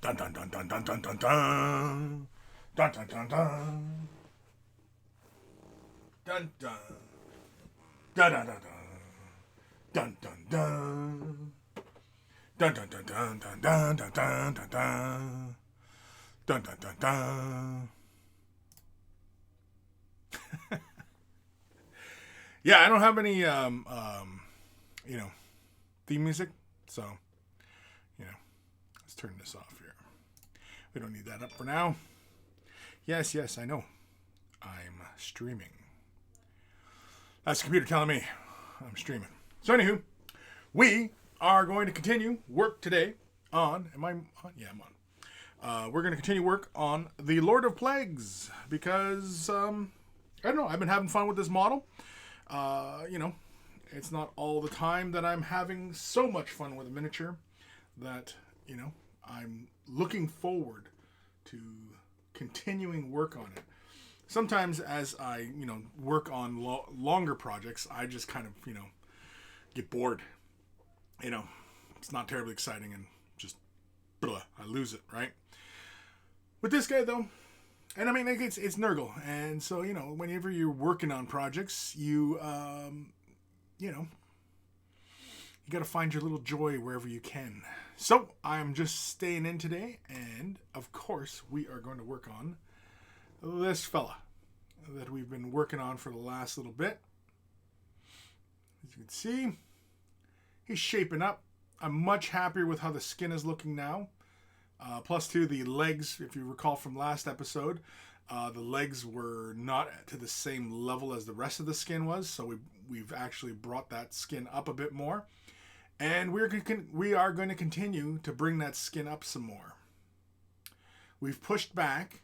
Dun dun dun dun dun dun dun dun. Dun dun dun dun. Dun dun. Dun dun dun dun. Dun dun dun. Dun dun dun dun dun dun dun dun dun dun. Dun dun dun dun. Yeah, I don't have any theme music, so let's turn this off here. We don't need that up for now. Yes, I know. I'm streaming. That's the computer telling me I'm streaming. So anywho, we are going to continue work today on. Am I on? Yeah, I'm on. We're going to continue work on the Lord of Plagues because I don't know. I've been having fun with this model. It's not all the time that I'm having so much fun with a miniature that I'm looking forward to continuing work on it. Sometimes as I work on longer projects, I just kind of get bored. It's not terribly exciting and just I lose it, right? With this guy though, and I mean it's Nurgle, and so whenever you're working on projects, you got to find your little joy wherever you can. So I'm just staying in today, and of course we are going to work on this fella that we've been working on for the last little bit. As you can see, he's shaping up. I'm much happier with how the skin is looking now. Plus, too, the legs, if you recall from last episode, the legs were not to the same level as the rest of the skin was, so we've actually brought that skin up a bit more. And we are going to continue to bring that skin up some more. We've pushed back,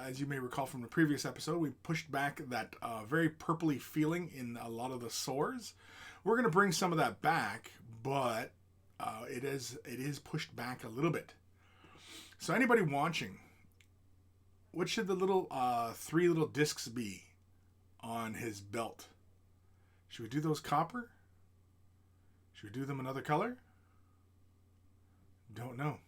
as you may recall from the previous episode, we pushed back that very purpley feeling in a lot of the sores. We're going to bring some of that back, but it is pushed back a little bit. So anybody watching, what should the little 3 little discs be on his belt? Should we do those copper? Should we do them another color? Don't know.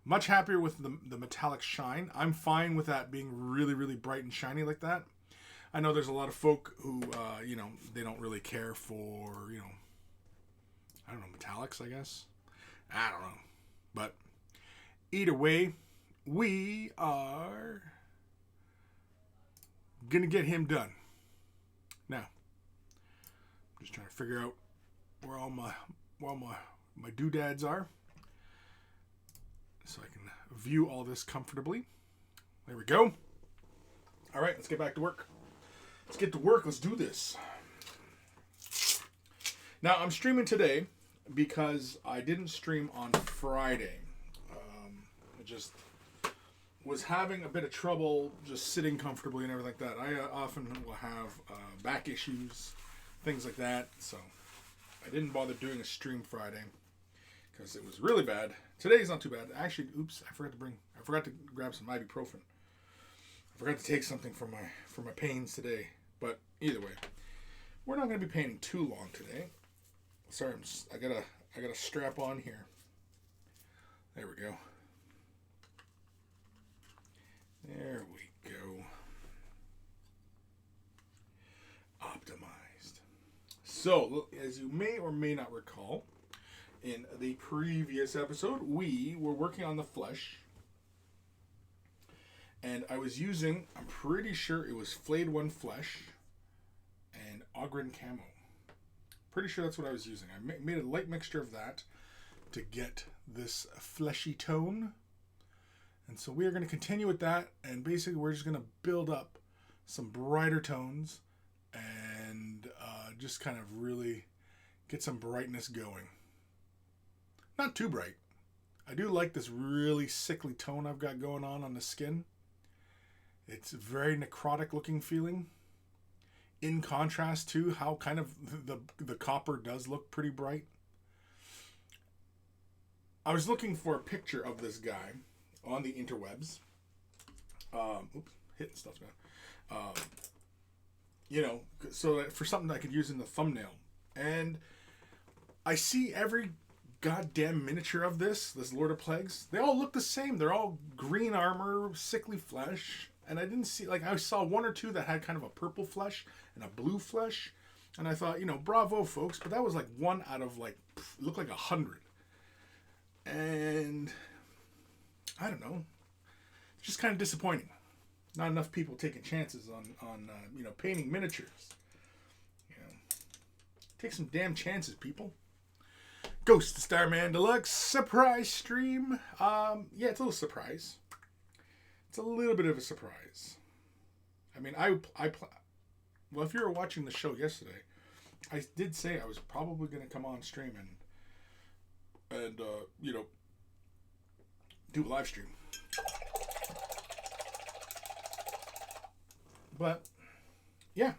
Much happier with the metallic shine. I'm fine with that being really, really bright and shiny like that. I know there's a lot of folk who, they don't really care for, I don't know, metallics, I guess. I don't know. But either way, we are going to get him done. Now, I'm just trying to figure out where all my doodads are, so I can view all this comfortably. There we go. All right, let's get back to work. Let's get to work. Let's do this. Now, I'm streaming today because I didn't stream on Friday. I just was having a bit of trouble just sitting comfortably and everything like that. I often will have back issues, things like that, so I didn't bother doing a stream Friday because it was really bad. Today's not too bad. Actually, oops, I forgot to grab some ibuprofen. I forgot to take something for my pains today. But either way, we're not going to be painting too long today. Sorry, I got a strap on here. There we go. There we go. Optimized. So, as you may or may not recall, in the previous episode, we were working on the flesh. And I was using, I'm pretty sure it was Flayed One Flesh and Ogren Camo. Pretty sure that's what I was using. I made a light mixture of that to get this fleshy tone. And so we are going to continue with that. And basically we're just going to build up some brighter tones and just kind of really get some brightness going. Not too bright. I do like this really sickly tone I've got going on the skin. It's very necrotic looking feeling. In contrast to how kind of the copper does look pretty bright. I was looking for a picture of this guy on the interwebs. Oops, hitting stuff now. So that for something I could use in the thumbnail. And I see every goddamn miniature of this Lord of Plagues. They all look the same. They're all green armor, sickly flesh. And I didn't see, like, I saw one or two that had kind of a purple flesh and a blue flesh. And I thought, you know, bravo, folks. But that was like one out of, like, looked like 100. And I don't know. It's just kind of disappointing. Not enough people taking chances on you know, painting miniatures. You know, take some damn chances, people. Ghost Starman Deluxe surprise stream. Yeah, it's a little surprise. It's a little bit of a surprise. I mean, well, if you were watching the show yesterday, I did say I was probably going to come on stream and you know, do a live stream. But yeah.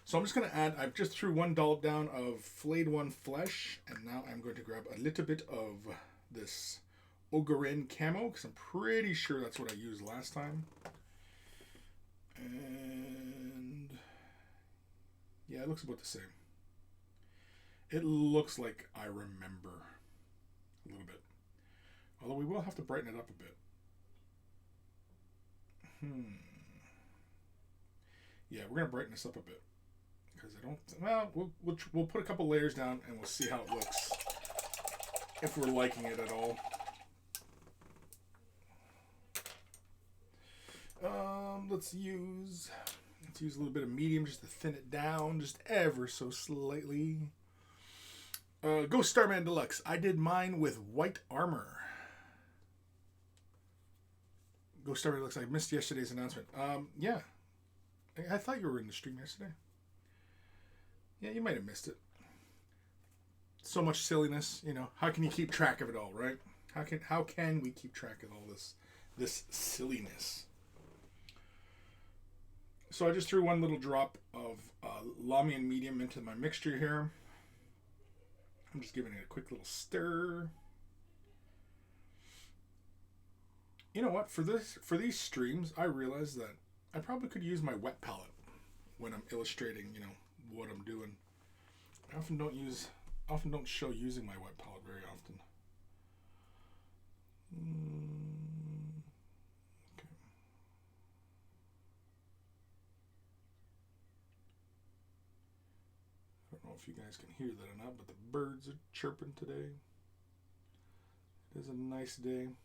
So I'm just going to add, I've just threw one dollop down of flayed one flesh, and now I'm going to grab a little bit of this Ogarin camo, because I'm pretty sure that's what I used last time. And yeah, it looks about the same. It looks like I remember a little bit. Although we will have to brighten it up a bit. Yeah, we're going to brighten this up a bit. Because I don't... Well, we'll put a couple layers down and we'll see how it looks. If we're liking it at all. Let's use a little bit of medium just to thin it down just ever so slightly. Ghost Starman Deluxe. I did mine with white armor. Ghost Starman Deluxe. I missed yesterday's announcement. Yeah. I thought you were in the stream yesterday. Yeah, you might have missed it. So much silliness, you know. How can you keep track of it all, right? How can we keep track of all this silliness? So I just threw one little drop of Lamian medium into my mixture here. I'm just giving it a quick little stir. You know what? For these streams, I realized that I probably could use my wet palette when I'm illustrating, you know, what I'm doing. I often don't show using my wet palette very often. Okay. I don't know if you guys can hear that or not, but the birds are chirping today. It is a nice day.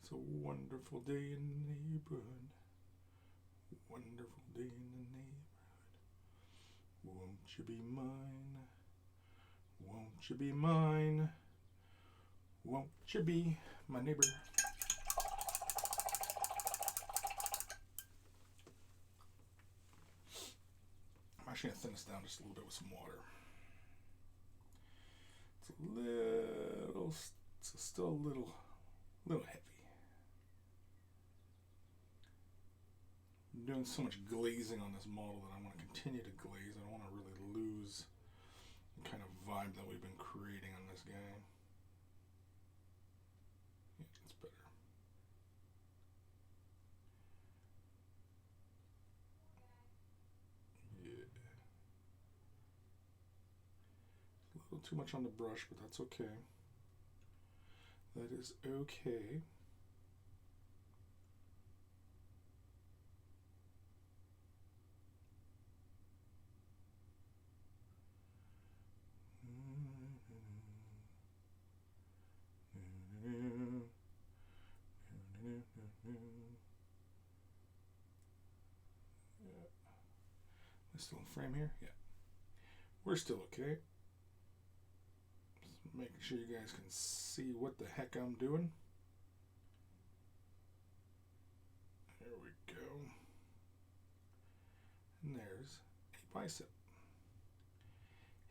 It's a wonderful day in the neighborhood. Wonderful day in the neighborhood. Won't you be mine? Won't you be mine? Won't you be my neighbor? I'm actually going to thin this down just a little bit with some water. It's still a little heavy. I'm doing so much glazing on this model that I want to continue to glaze. I don't want to really lose the kind of vibe that we've been creating on this guy. Yeah, it's better. Yeah. A little too much on the brush, but that's okay. That is okay. Still in frame here? Yeah. We're still okay. Just making sure you guys can see what the heck I'm doing. There we go. And there's a bicep.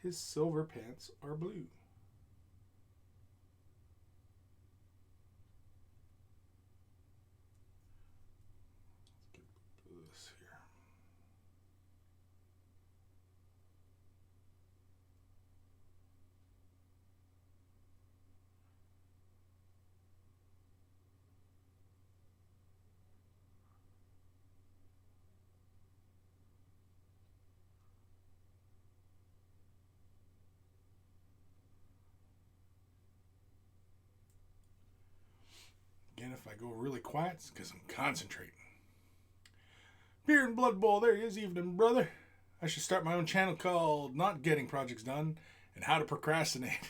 His silver pants are blue. And if I go really quiet, it's because I'm concentrating. Beer and Blood Bowl, there he is. Evening, brother. I should start my own channel called Not Getting Projects Done and How to Procrastinate.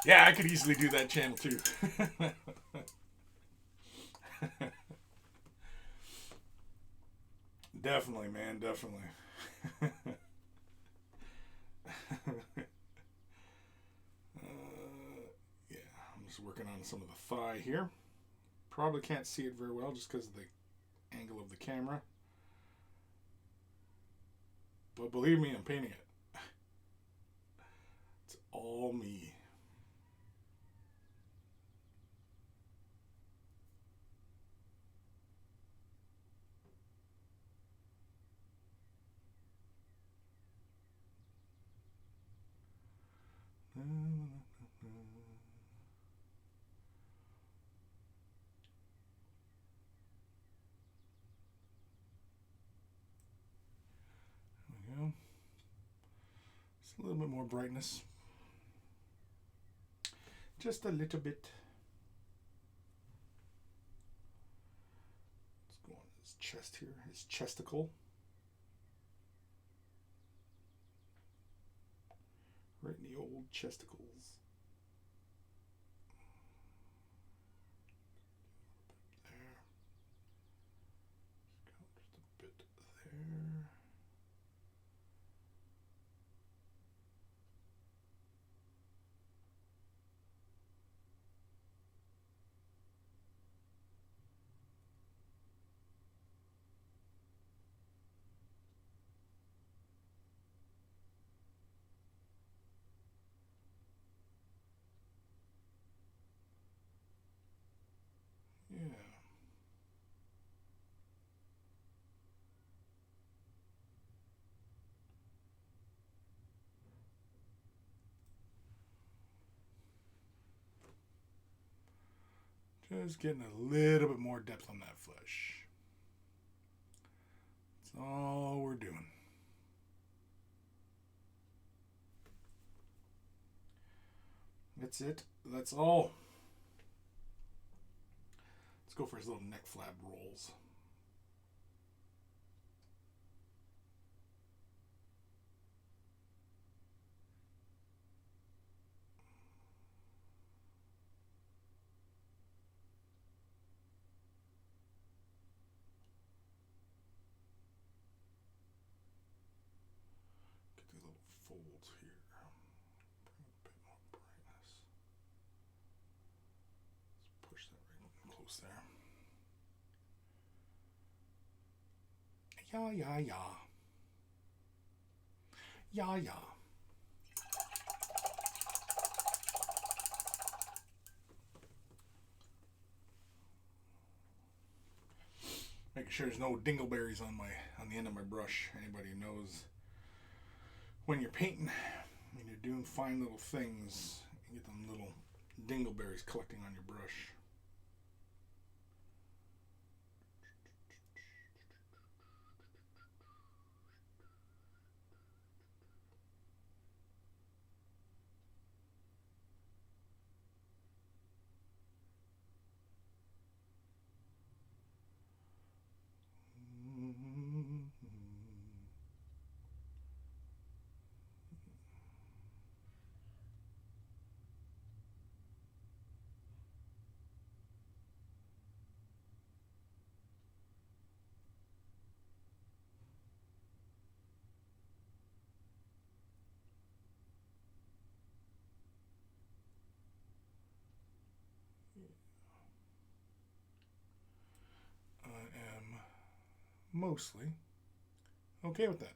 Yeah, I could easily do that channel too. Definitely, man, definitely. Yeah, I'm just working on some of the thigh here. Probably can't see it very well just because of the angle of the camera. But believe me, I'm painting it. It's all me. There we go. Just a little bit more brightness. Just a little bit. Let's go on his chest here, his chesticle. Right in the old chesticles. There. Just a bit there. Yeah. Just getting a little bit more depth on that flesh. That's all we're doing. That's it. That's all. Let's go for his little neck flab rolls. Get these little folds here. Bring a bit more brightness. Let's push that right close there. Yeah, yeah, yeah. Yeah, yeah. Making sure there's no dingleberries on the end of my brush. Anybody who knows when you're painting, when you're doing fine little things, you get them little dingleberries collecting on your brush. I am mostly okay with that.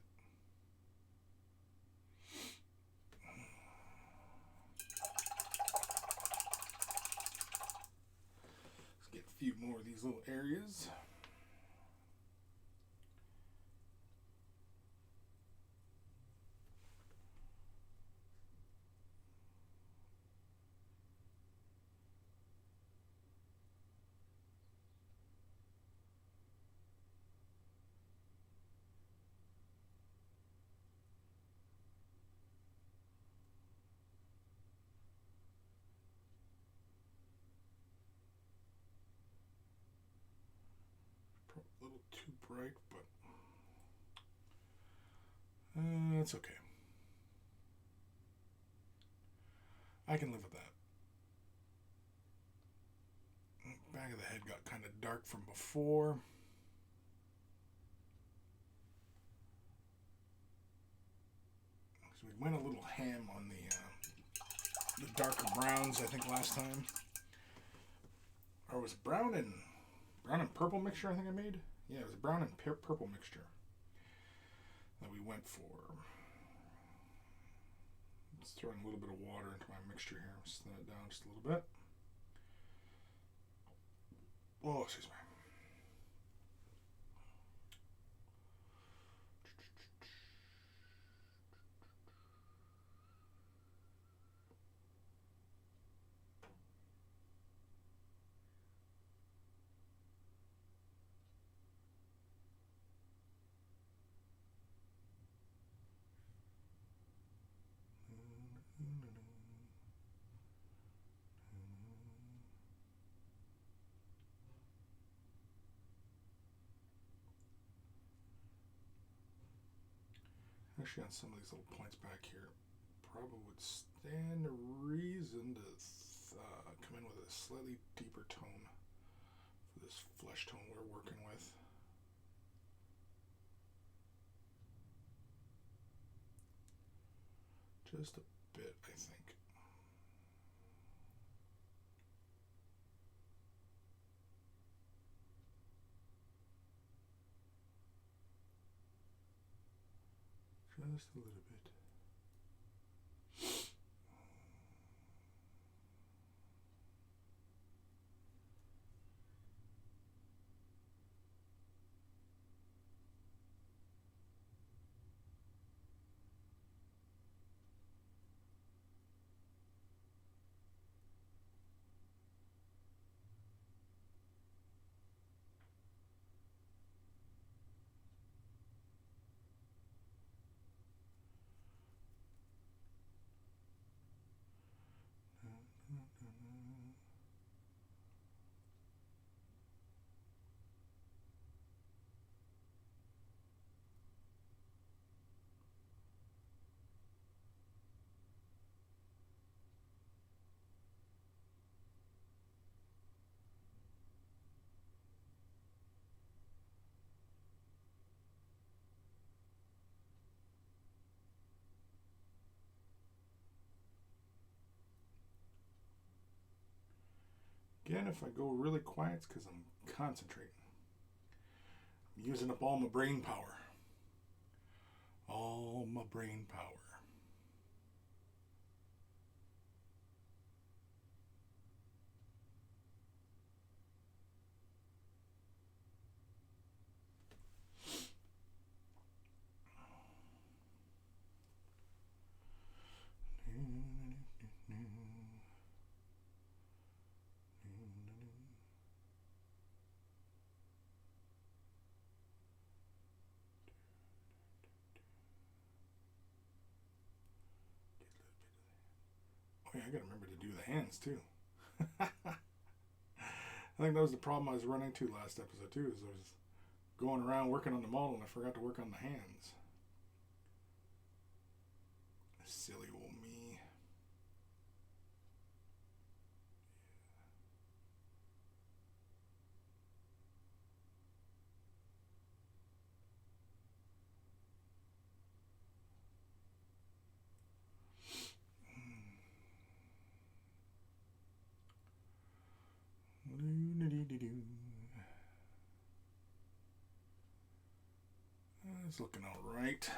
Let's get a few more of these little areas. too bright, but it's okay. I can live with that. Back of the head got kind of dark from before. So we went a little ham on the darker browns, I think, last time. Or was it brown and purple mixture I think I made? Yeah, it was a brown and purple mixture that we went for. Let's throw in a little bit of water into my mixture here. Just thin it down just a little bit. Oh, excuse me. Actually, on some of these little points back here, probably would stand a reason to come in with a slightly deeper tone for this flesh tone we're working with. Just a bit, I think. Just a little bit. Again, if I go really quiet, it's because I'm concentrating. I'm using up all my brain power. All my brain power. Oh yeah, I gotta remember to do the hands too. I think that was the problem I was running into last episode too, is I was going around working on the model and I forgot to work on the hands. Silly old me. It's looking all right.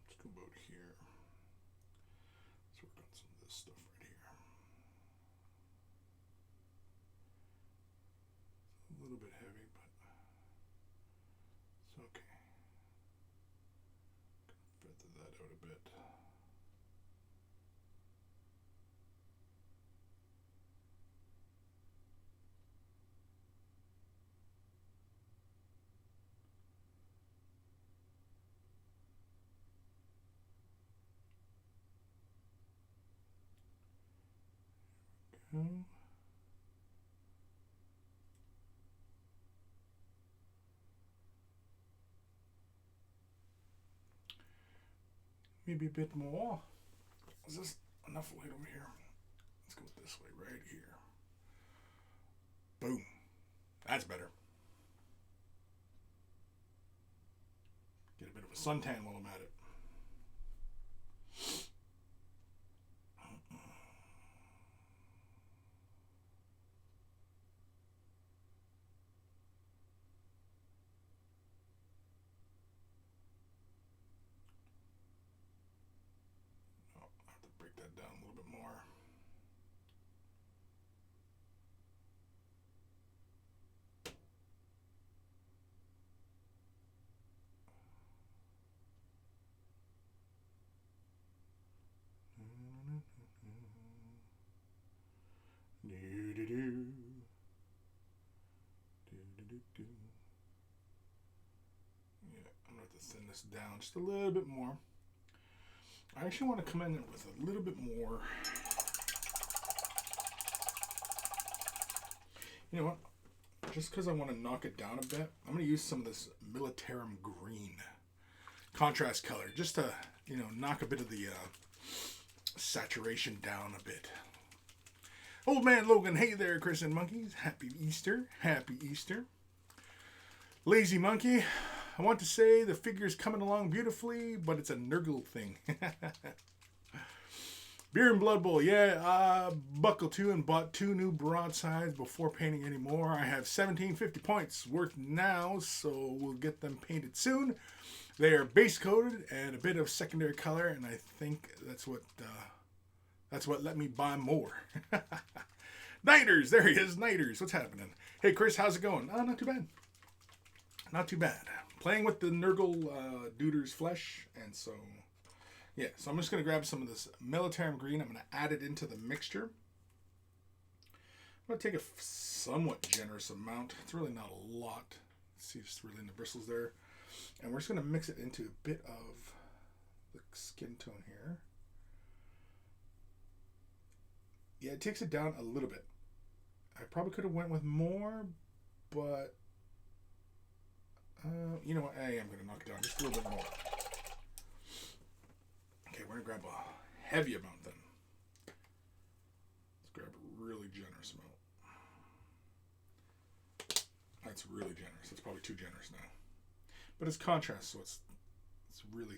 Let's go about here. Let's work on some of this stuff right here. It's a little bit heavy, but it's okay. Feather that out a bit. go. Maybe a bit more. Is this enough light over here? Let's go this way, right here. Boom. That's better. Get a bit of a suntan while I'm at it. Oh, I have to break that down a little bit more. Yeah, I'm going to have to thin this down just a little bit more. I actually want to come in with a little bit more. You know what? Just because I want to knock it down a bit, I'm going to use some of this Militarum Green contrast color just to, you know, knock a bit of the saturation down a bit. Old Man Logan, hey there, Chris and Monkeys. Happy Easter. Happy Easter. Lazy Monkey, I want to say the figure's coming along beautifully, but it's a Nurgle thing. Beer and Blood Bowl, yeah, buckled to and bought 2 new broadsides before painting anymore. I have 1750 points worth now, so we'll get them painted soon. They are base coated and a bit of secondary color, and I think that's what let me buy more. Nighters, there he is, Nighters, what's happening? Hey Chris, how's it going? Not too bad. Not too bad. Playing with the Nurgle Duder's flesh, and so, yeah. So I'm just going to grab some of this Militarum Green. I'm going to add it into the mixture. I'm going to take a somewhat generous amount. It's really not a lot. See, just really in the bristles there. And we're just going to mix it into a bit of the skin tone here. Yeah, it takes it down a little bit. I probably could have went with more, but you know what? I am going to knock it down just a little bit more. Okay, we're going to grab a heavy amount then. Let's grab a really generous amount. That's really generous. That's probably too generous now. But it's contrast, so it's really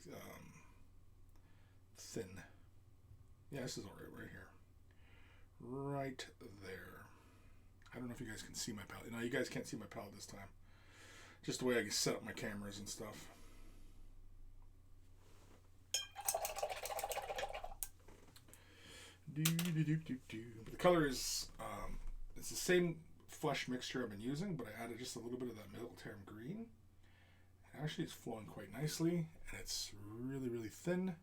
thin. Yeah, this is all right right here. Right there. I don't know if you guys can see my palette. No, you guys can't see my palette this time. Just the way I can set up my cameras and stuff. But the color is it's the same flesh mixture I've been using, but I added just a little bit of that Militarum Green. Actually, it's flowing quite nicely, and it's really, really thin.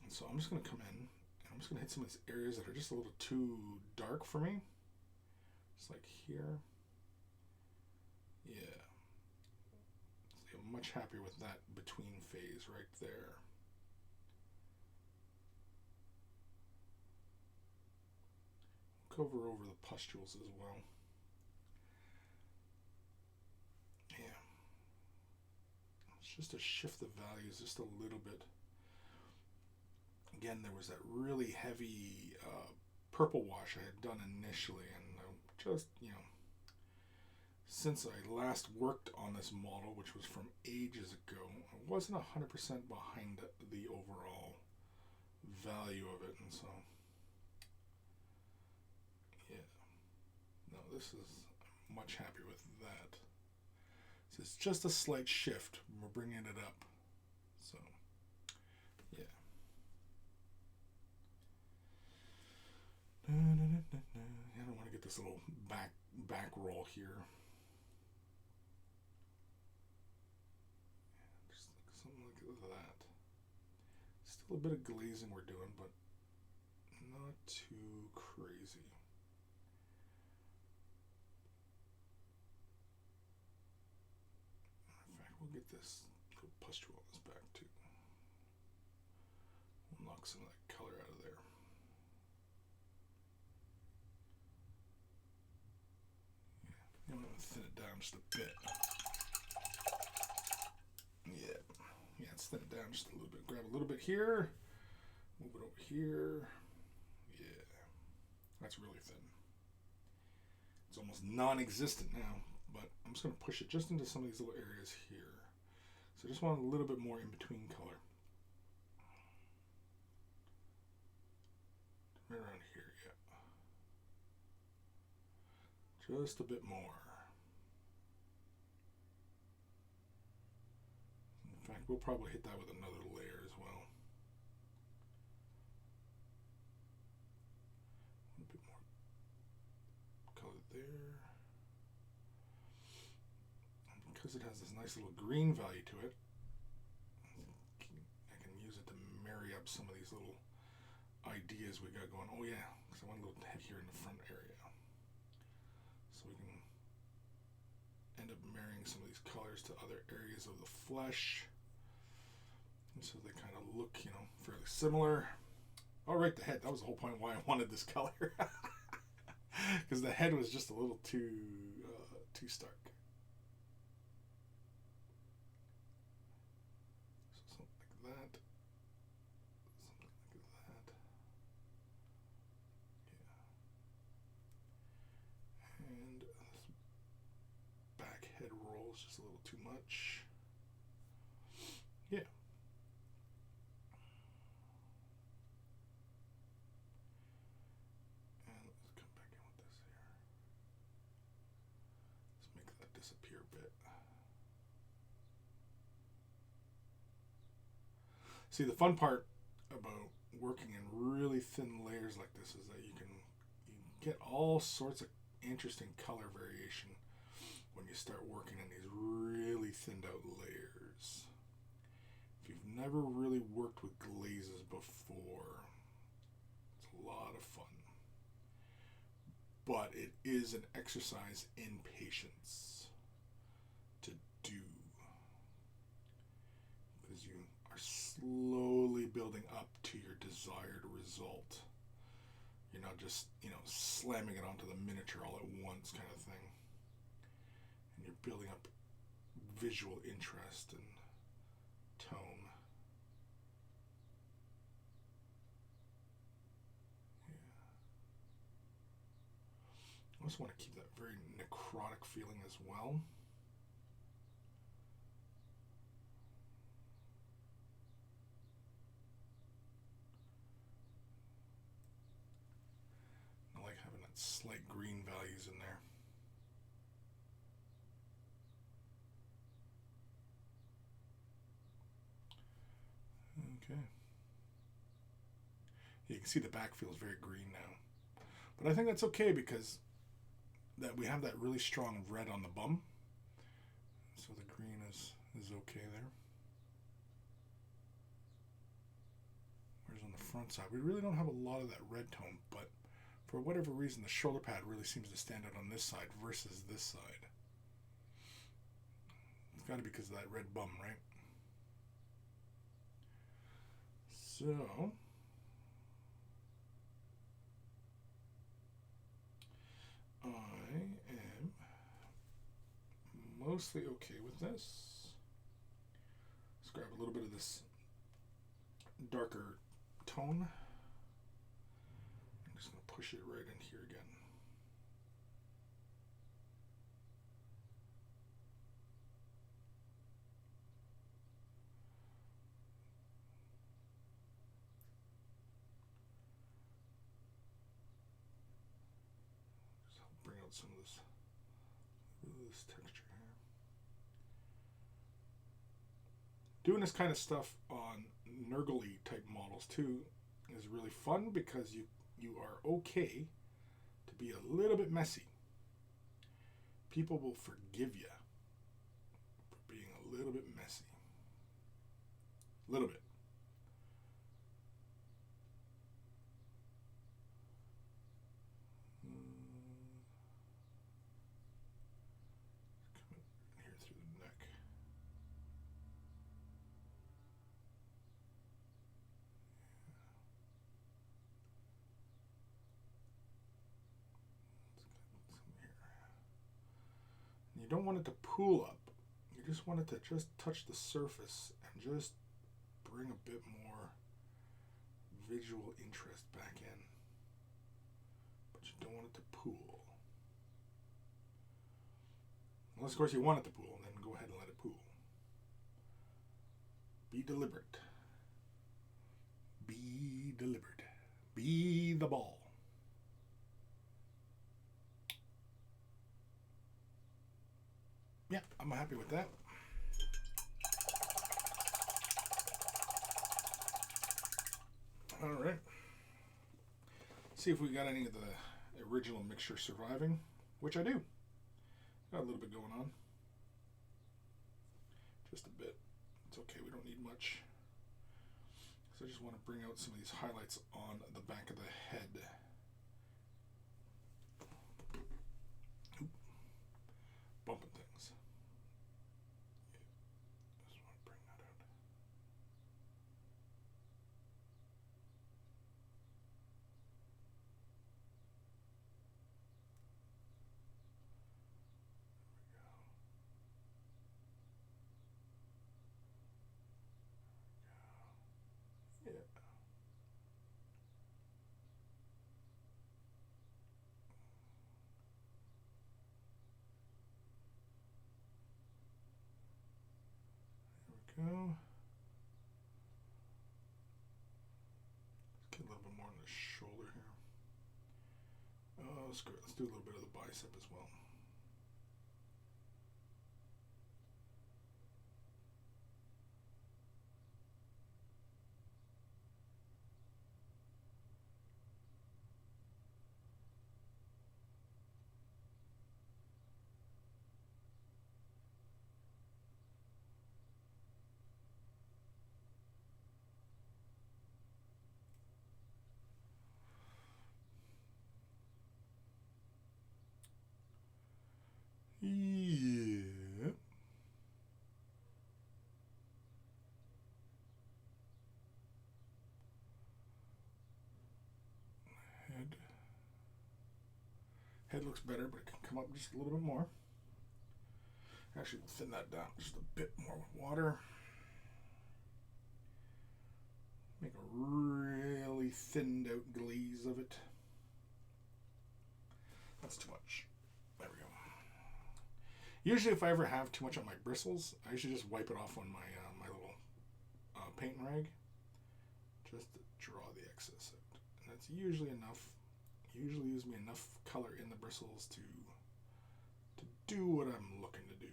And so I'm just going to come in, and I'm just going to hit some of these areas that are just a little too dark for me. Just like here. Yeah. So I'm much happier with that between phase right there. Cover over the pustules as well. Yeah. It's just to shift the values just a little bit. Again, there was that really heavy purple wash I had done initially, and just, you know, since I last worked on this model, which was from ages ago, I wasn't 100% behind the overall value of it, and so, yeah, no, this is, I'm much happier with that. So it's just a slight shift, we're bringing it up, so, yeah. I don't want to get this little back roll here. Just something like that. Still a bit of glazing we're doing, but not too crazy. In fact, we'll get this little pustule on this back too. We'll knock some of that color out of there. thin it down just a bit. Yeah. Yeah, let's thin it down just a little bit. Grab a little bit here. Move it over here. Yeah. That's really thin. It's almost non-existent now, but I'm just going to push it just into some of these little areas here. So I just want a little bit more in between color. Right around here, yeah. Just a bit more. In fact, we'll probably hit that with another layer as well. A bit more color there. And because it has this nice little green value to it, I can use it to marry up some of these little ideas we got going. Oh yeah, because I want a little head here in the front area. So we can end up marrying some of these colors to other areas of the flesh. And so they kind of look, you know, fairly similar. Oh, right, the head. That was the whole point why I wanted this color. Because the head was just a little too stark. So something like that. Something like that. Yeah. And this back head roll is just a little too much. Yeah. Disappear a bit. See, the fun part about working in really thin layers like this is that you can get all sorts of interesting color variation when you start working in these really thinned out layers. If you've never really worked with glazes before, it's a lot of fun. But it is an exercise in patience to do, because you are slowly building up to your desired result. You're not just, you know, slamming it onto the miniature all at once kind of thing. And you're building up visual interest and tone. Yeah. I also want to keep that very necrotic feeling as well. I like having that slight green values in there. Okay. You can see the back feels very green now. But I think that's okay because that we have that really strong red on the bum. So the green is okay there. Whereas on the front side, we really don't have a lot of that red tone, but for whatever reason, the shoulder pad really seems to stand out on this side versus this side. It's got to be because of that red bum, right? So I am mostly okay with this. Let's grab a little bit of this darker tone. I'm just going to push it right in here again. Just help bring out some of this texture here. Doing this kind of stuff on Nurgle-y type models too is really fun because you are okay to be a little bit messy. People will forgive you for being a little bit messy. A little bit. Come in here through the neck. don't want it to pool up. You just want it to just touch the surface and just bring a bit more visual interest back in. But you don't want it to pool. Unless, of course, you want it to pool, then go ahead and let it pool. Be deliberate. Be deliberate. Be the ball. Yeah, I'm happy with that. All right. See if we got any of the original mixture surviving, which I do. Got a little bit going on. Just a bit. It's okay, we don't need much. So I just want to bring out some of these highlights on the back of the head. Oop. Bumping things. Just want to bring that out. There we go. Yeah. There we go. Let's get a little bit more on the shoulder here. Oh, screw it. Let's do a little bit of the bicep as well. Yeah. Head. Head looks better, but it can come up just a little bit more. Actually, thin that down just a bit more with water. Make a really thinned out glaze of it. That's too much. There we go. Usually if I ever have too much on my bristles, I usually just wipe it off on my my little paint rag. Just to draw the excess out. And that's usually enough. Usually gives me enough color in the bristles to do what I'm looking to do.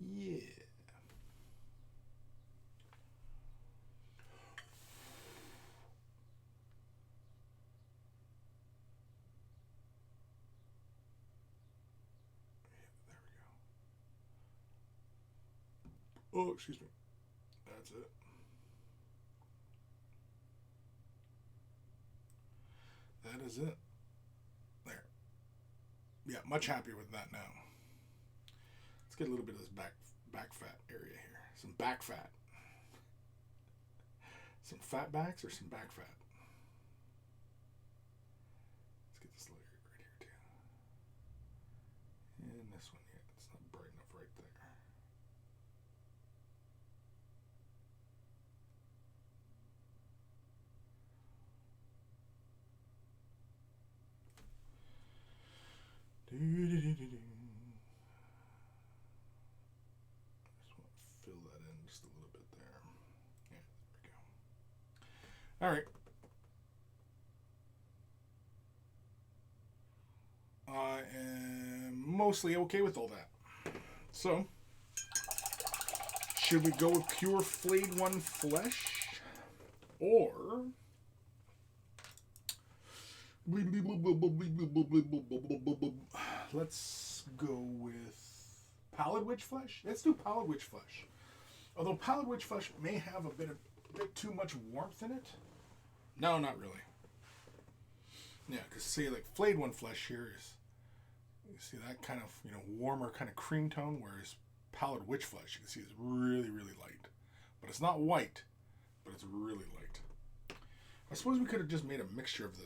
Yeah. Yeah. Oh, excuse me. That's it. That is it. There. Yeah, much happier with that now. Let's get a little bit of this back fat area here. Some back fat. Some fat backs or some back fat? Let's get this layer right here too. And this one, yeah, it's not bright enough right there. I just want to fill that in just a little bit there. Yeah, there we go. All right. I am mostly okay with all that. So, should we go with pure flayed one flesh? Or let's go with pallid witch flesh. Let's do pallid witch flesh. Although pallid witch flesh may have a bit too much warmth in it. No, not really. Yeah, because see, like flayed one flesh here is, you see that kind of, warmer kind of cream tone, whereas pallid witch flesh, you can see, is really, really light. But it's not white, but it's really light. I suppose we could have just made a mixture of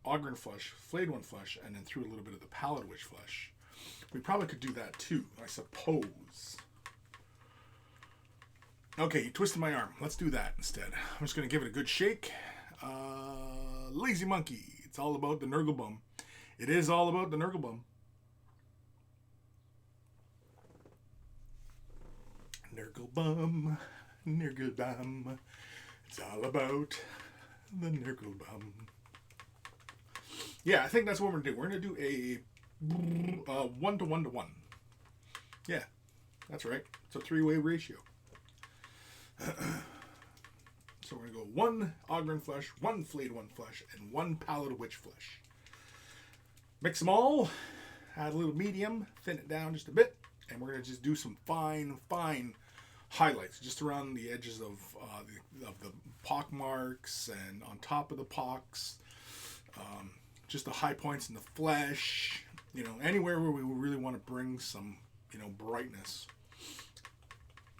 Ogren flesh, flayed one flesh, and then threw a little bit of the Pallid Witch flesh. We probably could do that too, I suppose. Okay, you twisted my arm. Let's do that instead. I'm just going to give it a good shake. Lazy Monkey. It's all about the Nurglebum. It is all about the Nurglebum. Nurglebum, Nurglebum. It's all about the Nurglebum. Yeah, I think that's what we're going to do. We're going to do a 1-to-1-to-1. Yeah, that's right. It's a 3-way ratio. So we're going to go 1 Ogren flesh, 1 flayed one flesh, and 1 Pallid Witch flesh. Mix them all, add a little medium, thin it down just a bit, and we're going to just do some fine highlights just around the edges of the pock marks and on top of the pocks. Just the high points in the flesh, anywhere where we really want to bring some, brightness.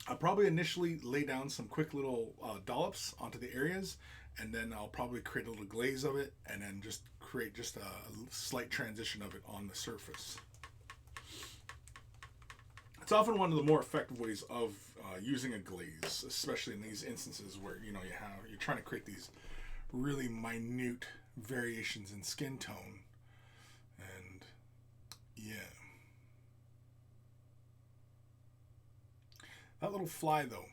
I'll probably initially lay down some quick little dollops onto the areas, and then I'll probably create a little glaze of it, and then just create just a slight transition of it on the surface. It's often one of the more effective ways of using a glaze, especially in these instances where you're trying to create these really minute variations in skin tone, and yeah. That little fly though,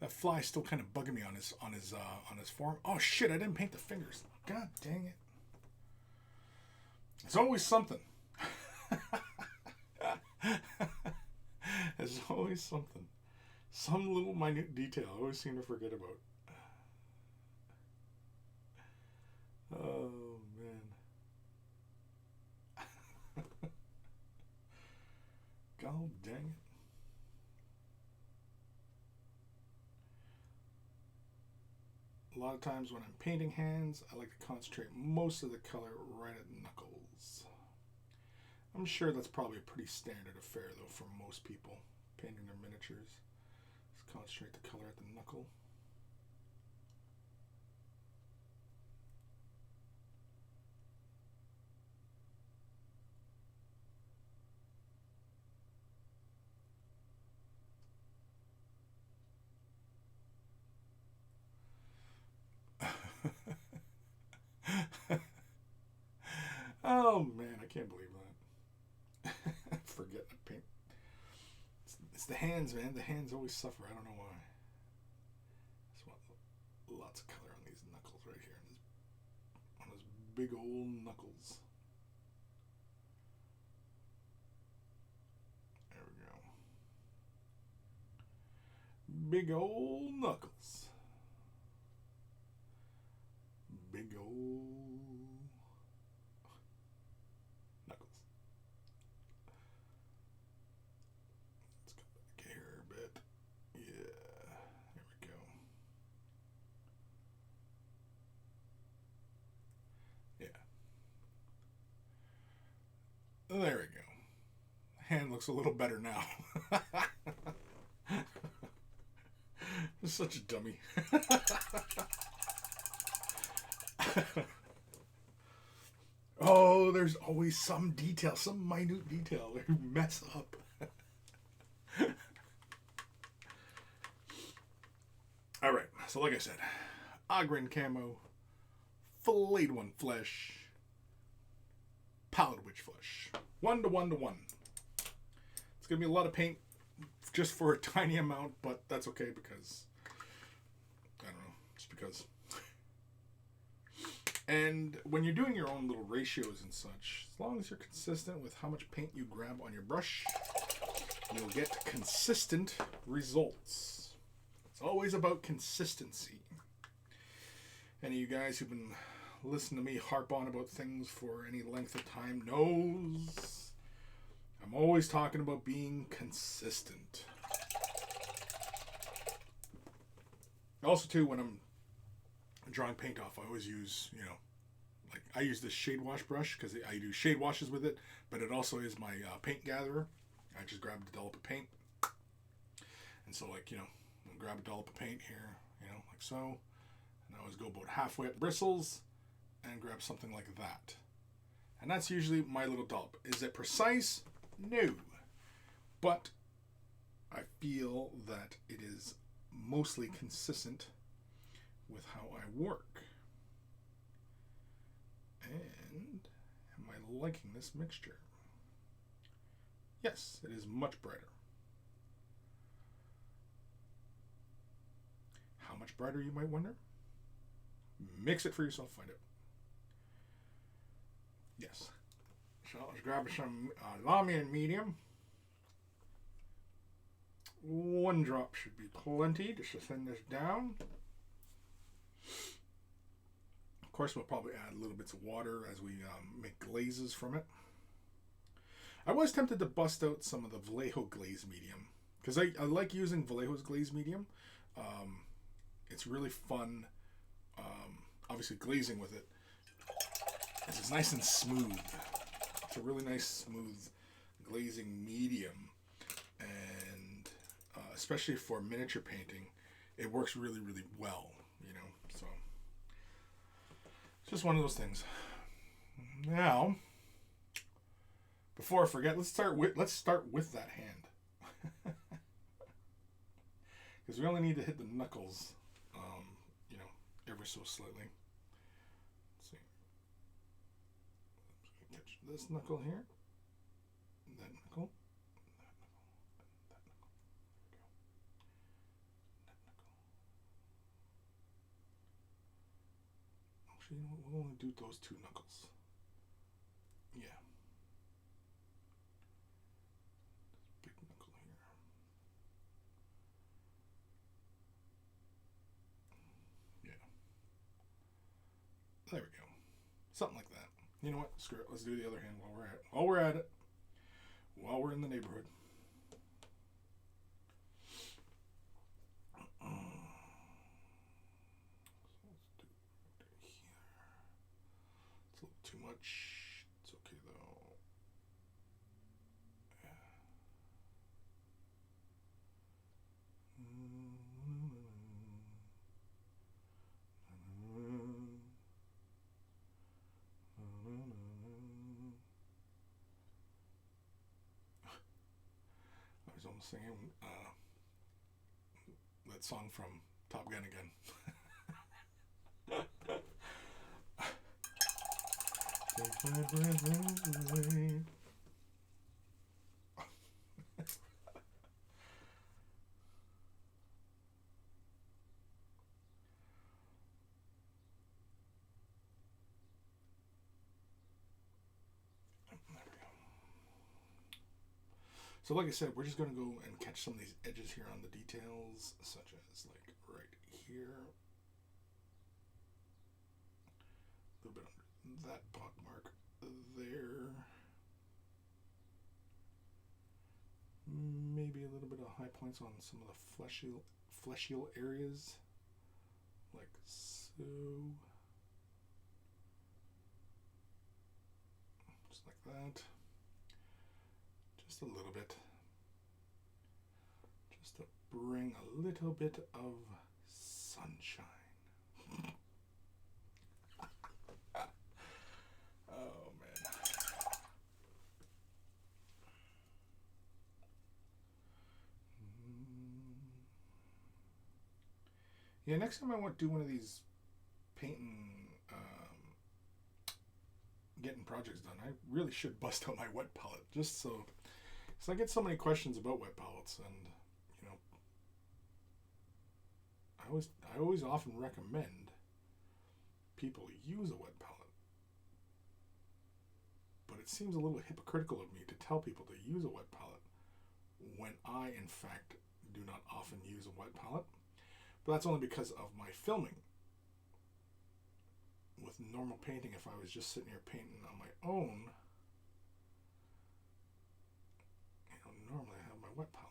that fly still kind of bugging me on his form. Oh shit! I didn't paint the fingers. God dang it! It's always something. There's always something. Some little minute detail I always seem to forget about. Oh, man. God dang it. A lot of times when I'm painting hands, I like to concentrate most of the color right at the knuckles. I'm sure that's probably a pretty standard affair, though, for most people painting their miniatures. Just concentrate the color at the knuckle. Oh man, I can't believe that. Forget to paint. It's the hands, man. The hands always suffer. I don't know why. Just want lots of color on these knuckles right here. On those big old knuckles. There we go. Big old knuckles. Big old knuckles. Let's go back here a bit. Yeah, there we go. Yeah. There we go. Hand looks a little better now. I'm such a dummy. Oh, there's always some detail, some minute detail that you mess up. All right, so like I said, Ogren camo, flayed one flesh, Pallid Witch flesh, 1-to-1-to-1. It's gonna be a lot of paint just for a tiny amount, but that's okay because I don't know, just because. And when you're doing your own little ratios and such, as long as you're consistent with how much paint you grab on your brush, you'll get consistent results. It's always about consistency. Any of you guys who've been listening to me harp on about things for any length of time knows I'm always talking about being consistent. Also, too, when I'm drawing paint off, I always use, like I use this shade wash brush because I do shade washes with it, but it also is my paint gatherer. I just grab a dollop of paint, and so I'll grab a dollop of paint here, like so, and I always go about halfway up bristles, and grab something like that. And that's usually my little dollop. Is it precise? No. But I feel that it is mostly consistent with how I work. And am I liking this mixture? Yes, it is much brighter. How much brighter, you might wonder? Mix it for yourself, find out. Yes. So let's grab some Lamy and medium. 1 drop should be plenty just to thin this down. Of course, we'll probably add little bits of water as we make glazes from it. I was tempted to bust out some of the Vallejo glaze medium because I like using Vallejo's glaze medium. It's really fun. Obviously, glazing with it. It's nice and smooth. It's a really nice, smooth glazing medium, and especially for miniature painting, it works really, really well. You know, so it's just one of those things. Now, before I forget, let's start with that hand, because we only need to hit the knuckles, you know, ever so slightly. Catch this knuckle here, that knuckle, that knuckle, that knuckle. There we go. That knuckle. Actually, you know what? We'll only do those 2 knuckles. Yeah. This big knuckle here. Yeah. There we go. Something like that. You know what? Screw it. Let's do the other hand while we're at it. While we're in the neighborhood. So let's do it right here. It's a little too much. It's okay though. Yeah. I was almost singing that song from Top Gun again. Take my breath away. So like I said, we're just going to go and catch some of these edges here on the details, such as like right here. A little bit under that pock mark there. Maybe a little bit of high points on some of the fleshial areas, like so. Just like that. Just a little bit. Just to bring a little bit of sunshine. Oh, man. Yeah, next time I want to do one of these painting, getting projects done, I really should bust out my wet palette, just so, because I get so many questions about wet palettes, and you know, I always often recommend people use a wet palette, but it seems a little hypocritical of me to tell people to use a wet palette when I, in fact, do not often use a wet palette. But that's only because of my filming. With normal painting, if I was just sitting here painting on my own, you know, normally I have my wet palette.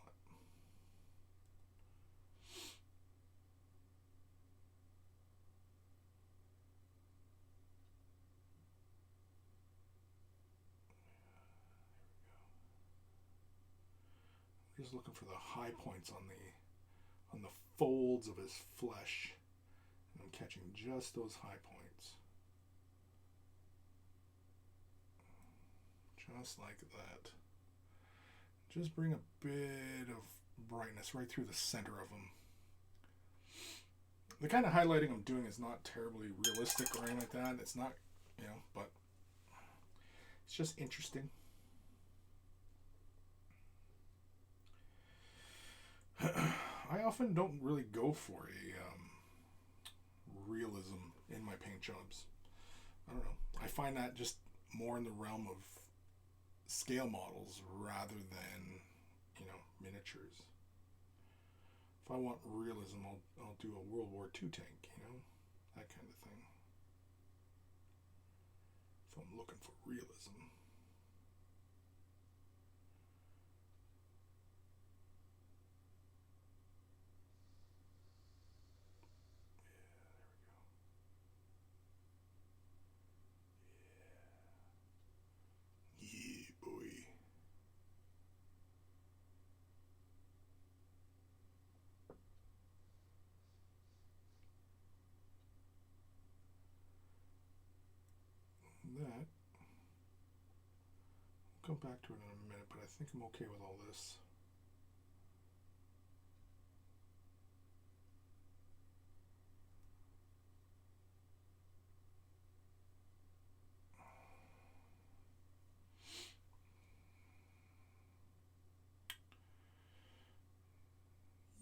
I'm just looking for the high points on the folds of his flesh, and I'm catching just those high points. Just like that. Just bring a bit of brightness right through the center of them. The kind of highlighting I'm doing is not terribly realistic or anything like that. It's not, but it's just interesting. I often don't really go for a realism in my paint jobs. I don't know. I find that just more in the realm of scale models rather than, miniatures. If I want realism, I'll do a World War II tank, that kind of thing. If I'm looking for realism. Yeah, boy. That. We'll come back to it in a minute, but I think I'm okay with all this.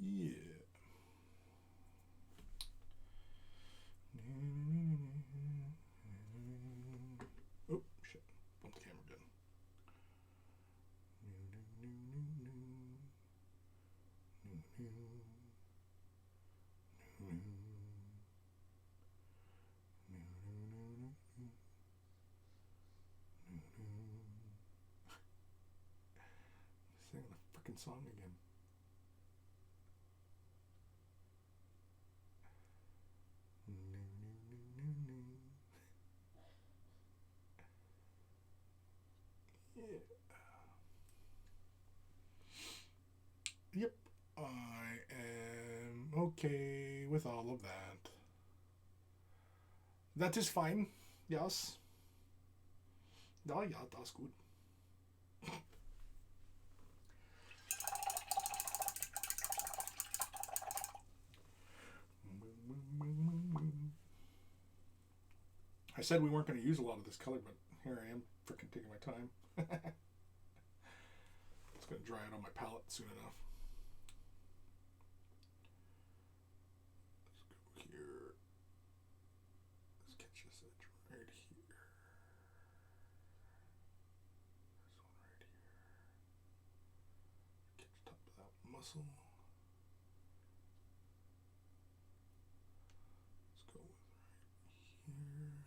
Yeah. Oh, shit. Bumped the camera again. Singing the freaking song again. Yeah. Yep, I am okay with all of that. That is fine. Yes. Ja, ja, that's good. I said we weren't going to use a lot of this color, but here I am freaking taking my time. It's going to dry out on my palette soon enough. Let's go here. Let's catch this edge right here. This one right here. Catch the top of that muscle. Let's go with right here.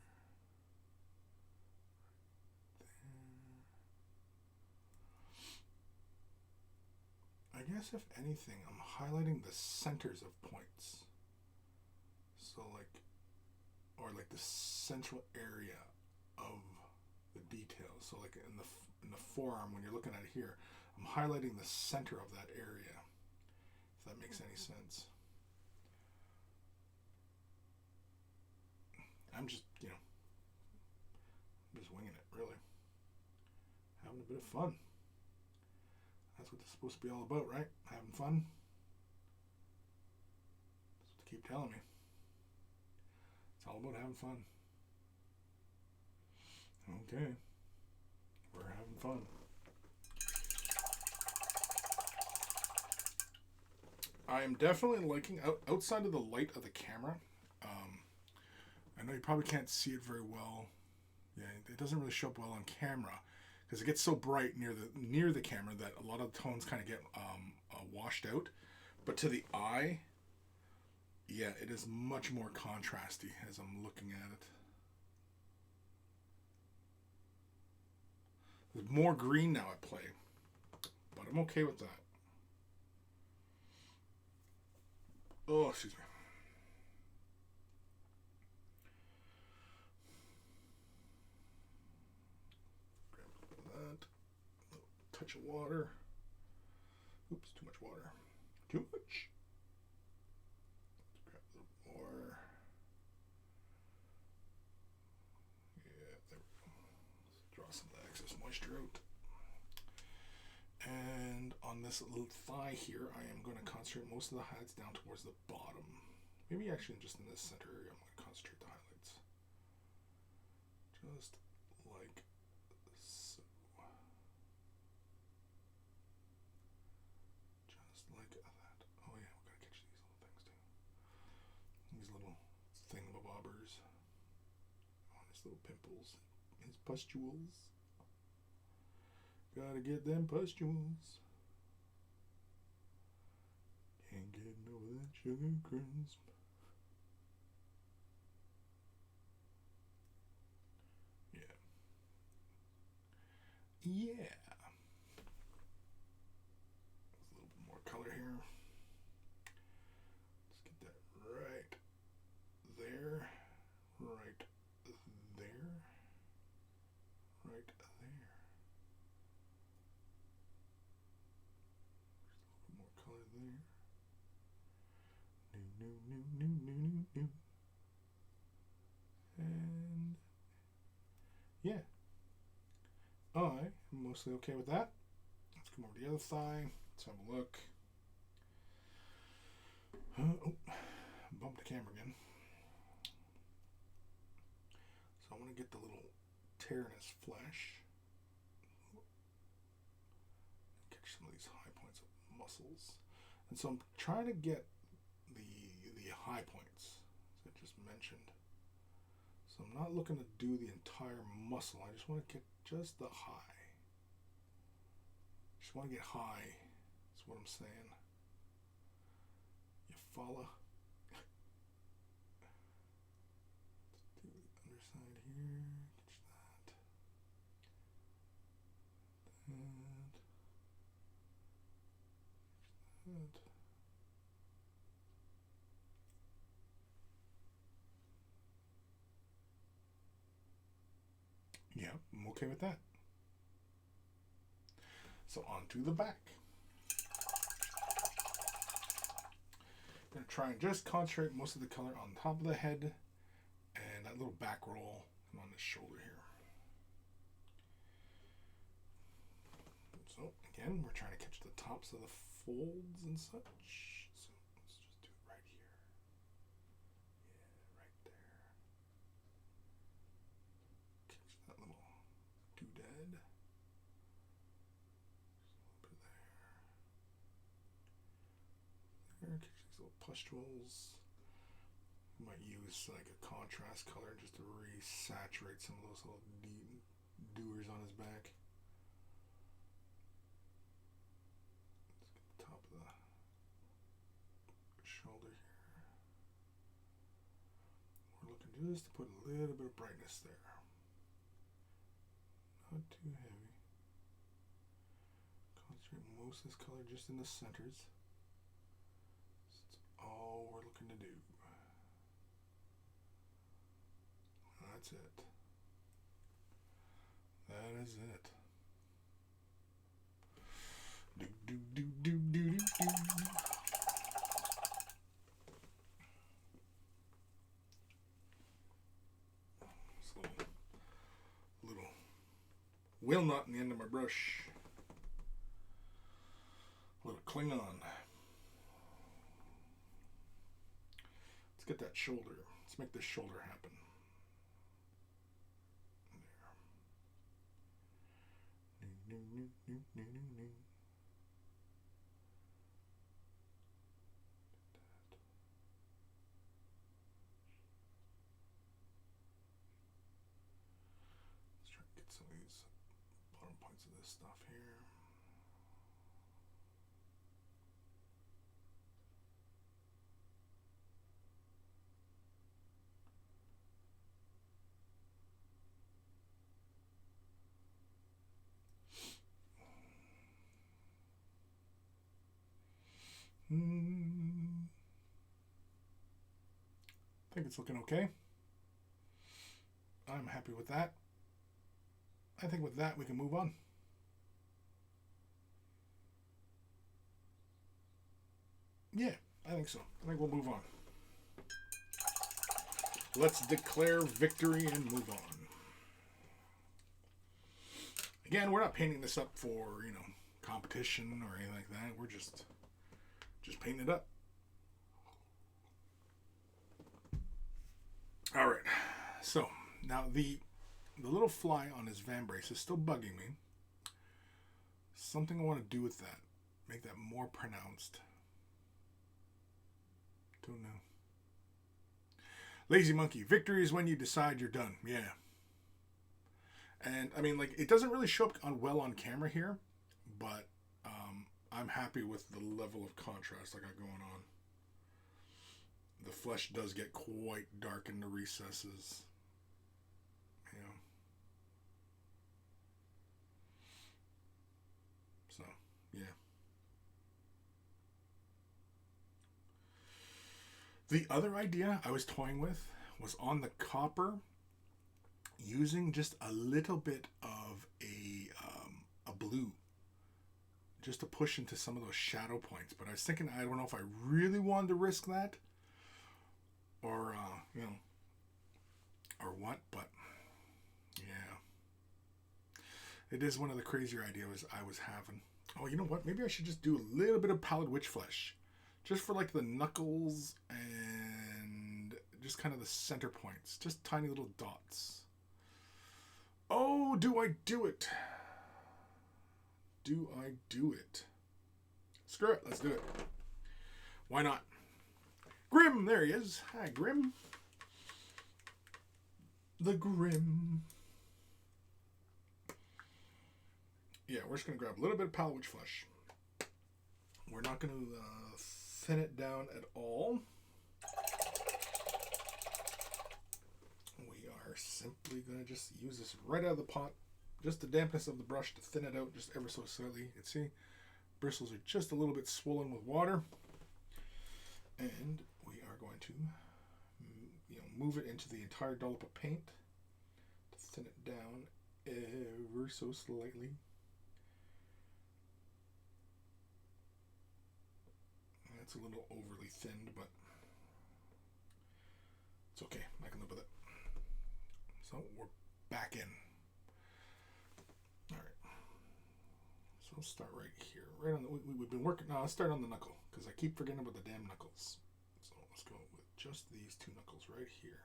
I guess if anything, I'm highlighting the centers of points. So or the central area of the details. So like in the forearm, when you're looking at it here, I'm highlighting the center of that area. If that makes any sense. I'm just, I'm just winging it, really. Having a bit of fun. That's what it's supposed to be all about, right? Having fun. That's what they keep telling me. It's all about having fun. Okay. We're having fun. I am definitely liking, outside of the light of the camera, I know you probably can't see it very well. Yeah, it doesn't really show up well on camera because it gets so bright near the camera that a lot of the tones kind of get washed out. But to the eye, yeah, it is much more contrasty as I'm looking at it. There's more green now at play, but I'm okay with that. Oh, excuse me. Touch of water. Oops, too much water. Too much. Let's grab a little more. Yeah, there we go. Let's draw some of the excess moisture throat. And on this little thigh here, I am going to concentrate most of the highlights down towards the bottom. Maybe actually just in this center area, I'm going to concentrate the highlights. Just like so. Just like that. Oh yeah, we've got to catch these little things too. These little thingamabobbers. Oh, his little pimples. His pustules. Gotta get them pustules. Can't get over that sugar crisp. Yeah. Yeah. There's a little bit more color here. Let's get that right there. Right there. Right there. More color there. New. And yeah. I'm mostly okay with that. Let's come over to the other thigh. Let's have a look. Oh, bumped the camera again. So I want to get the little tear in his flesh. Catch some of these high points of muscles. And so I'm trying to get the high points, as I just mentioned. So I'm not looking to do the entire muscle. I just want to get just the high. Just want to get high. That's what I'm saying. You follow? Let's do the underside here. Catch that. That. Yeah, I'm okay with that. So on to the back. I'm going to try and just concentrate most of the color on top of the head and that little back roll and on this shoulder here. So again, we're trying to catch the tops of the folds and such. So let's just do it right here. Yeah, right there. Catch that little doodad. There, catch these little pustules. You might use like a contrast color just to resaturate some of those little doers on his back. Let's get the top of the shoulder here. We're looking just to put a little bit of brightness there. Not too heavy. Concentrate most of this color just in the centers. All we're looking to do. That's it. That is it. Do. So, little wheel knot in the end of my brush. A little Klingon. Let's get that shoulder. Let's make this shoulder happen. There. New. Let's try to get some of these bottom points of this stuff here. I think it's looking okay. I'm happy with that. I think with that we can move on. Yeah, I think so. I think we'll move on. Let's declare victory and move on. Again, we're not painting this up for, you know, competition or anything like that. We're just painting it up. All right. So now the little fly on his van brace is still bugging me. Something I want to do with that. Make that more pronounced. Don't know. Lazy monkey. Victory is when you decide you're done. Yeah. And I mean, like, it doesn't really show up on camera here, but I'm happy with the level of contrast I got going on. The flesh does get quite dark in the recesses. You know. So, yeah. The other idea I was toying with was on the copper, using just a little bit of a blue, just to push into some of those shadow points. But I was thinking, I don't know if I really wanted to risk that, or you know, or what. But yeah, it is one of the crazier ideas I was having. Oh, you know what? Maybe I should just do a little bit of pallid witch flesh, just for like the knuckles and just kind of the center points, just tiny little dots. Oh, do I do it? Do I do it? Screw it. Let's do it. Why not? Grim, there he is. Hi, Grim. The Grim. Yeah, we're just going to grab a little bit of pallid witch flesh. We're not going to thin it down at all. We are simply going to just use this right out of the pot. Just the dampness of the brush to thin it out just ever so slightly. You can see bristles are just a little bit swollen with water. And we are going to, you know, move it into the entire dollop of paint to thin it down ever so slightly. That's a little overly thinned, but it's okay. I can live with it. So we're back in. All right. So we'll start right here. Right on the, we've been working. No, let's start on the knuckle because I keep forgetting about the damn knuckles. So let's go with just these two knuckles right here.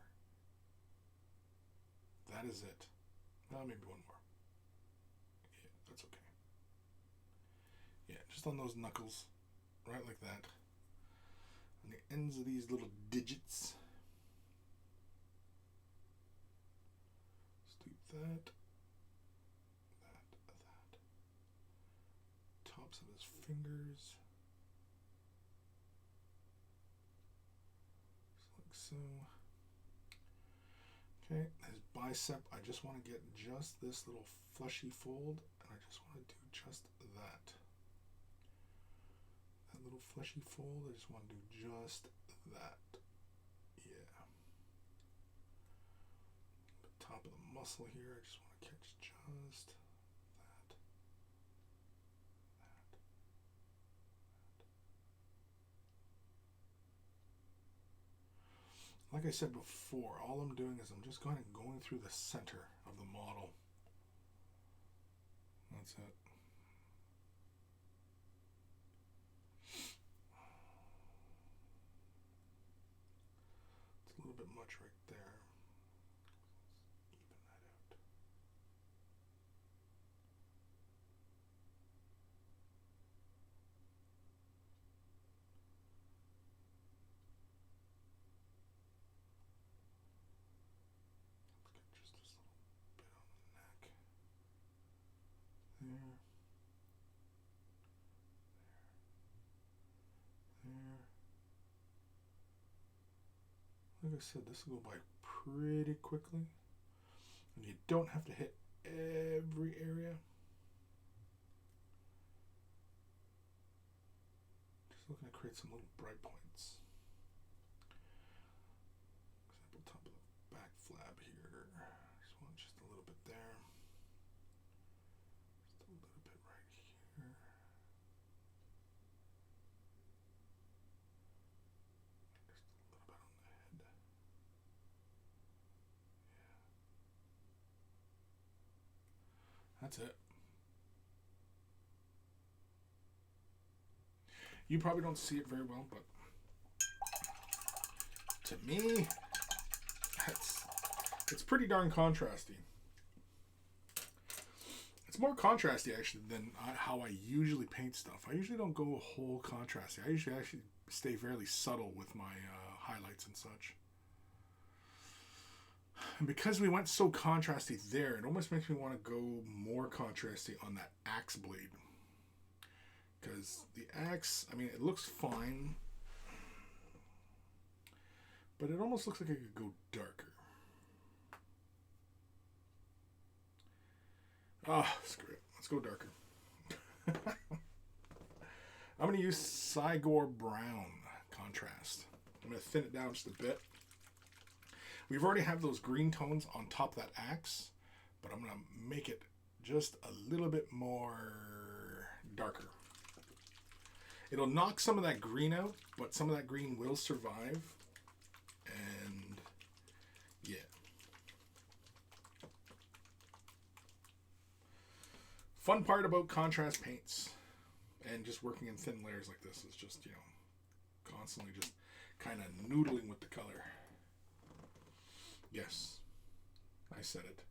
That is it. Maybe one more. Yeah, that's okay. Yeah, just on those knuckles, right like that. On the ends of these little digits. Let's do that. Tops of his fingers. Just like so. Okay, his bicep, I just want to get just this little fleshy fold, and I just want to do just that. That little fleshy fold, I just want to do just that. Yeah. The top of the muscle here, I just want to catch just that. Like I said before, all I'm doing is I'm just going through the center of the model. That's it. It's a little bit much right there. Let's even that out. Let's get just this little bit on the neck. There. There. Like I said, this will go by pretty quickly. And you don't have to hit every area. Just looking to create some little bright points. For example, top of the back flab here. Just want just a little bit there. Just a little bit right here. Just a little bit on the head. Yeah. That's it. You probably don't see it very well, but to me, it's pretty darn contrasty. It's more contrasty actually than how I usually paint stuff. I usually don't go whole contrasty. I usually actually stay fairly subtle with my highlights and such. And because we went so contrasty there, it almost makes me want to go more contrasty on that axe blade. Because the axe, I mean, it looks fine, but it almost looks like it could go darker. Screw it. Let's go darker. I'm going to use Sigmar Brown contrast. I'm going to thin it down just a bit. We've already have those green tones on top of that axe, but I'm going to make it just a little bit more darker. It'll knock some of that green out, but some of that green will survive. And yeah. Fun part about contrast paints and just working in thin layers like this is just, constantly just kind of noodling with the color. Yes, I said it.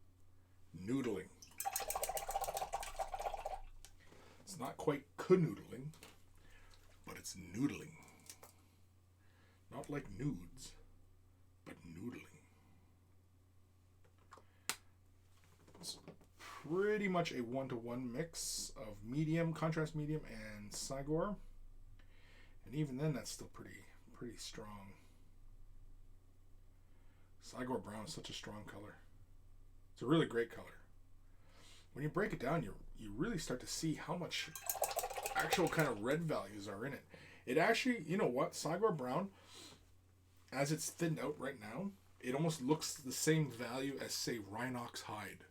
Noodling. It's not quite canoodling, but it's noodling. Not like nudes, but noodling. It's pretty much a 1-to-1 mix of medium, contrast medium, and Sigmar. And even then, that's still pretty strong. Sigmar Brown is such a strong color. It's a really great color. When you break it down, you really start to see how much actual kind of red values are in it. It actually, you know what, Sigmar Brown, as it's thinned out right now, it almost looks the same value as, say, Rhinox hide.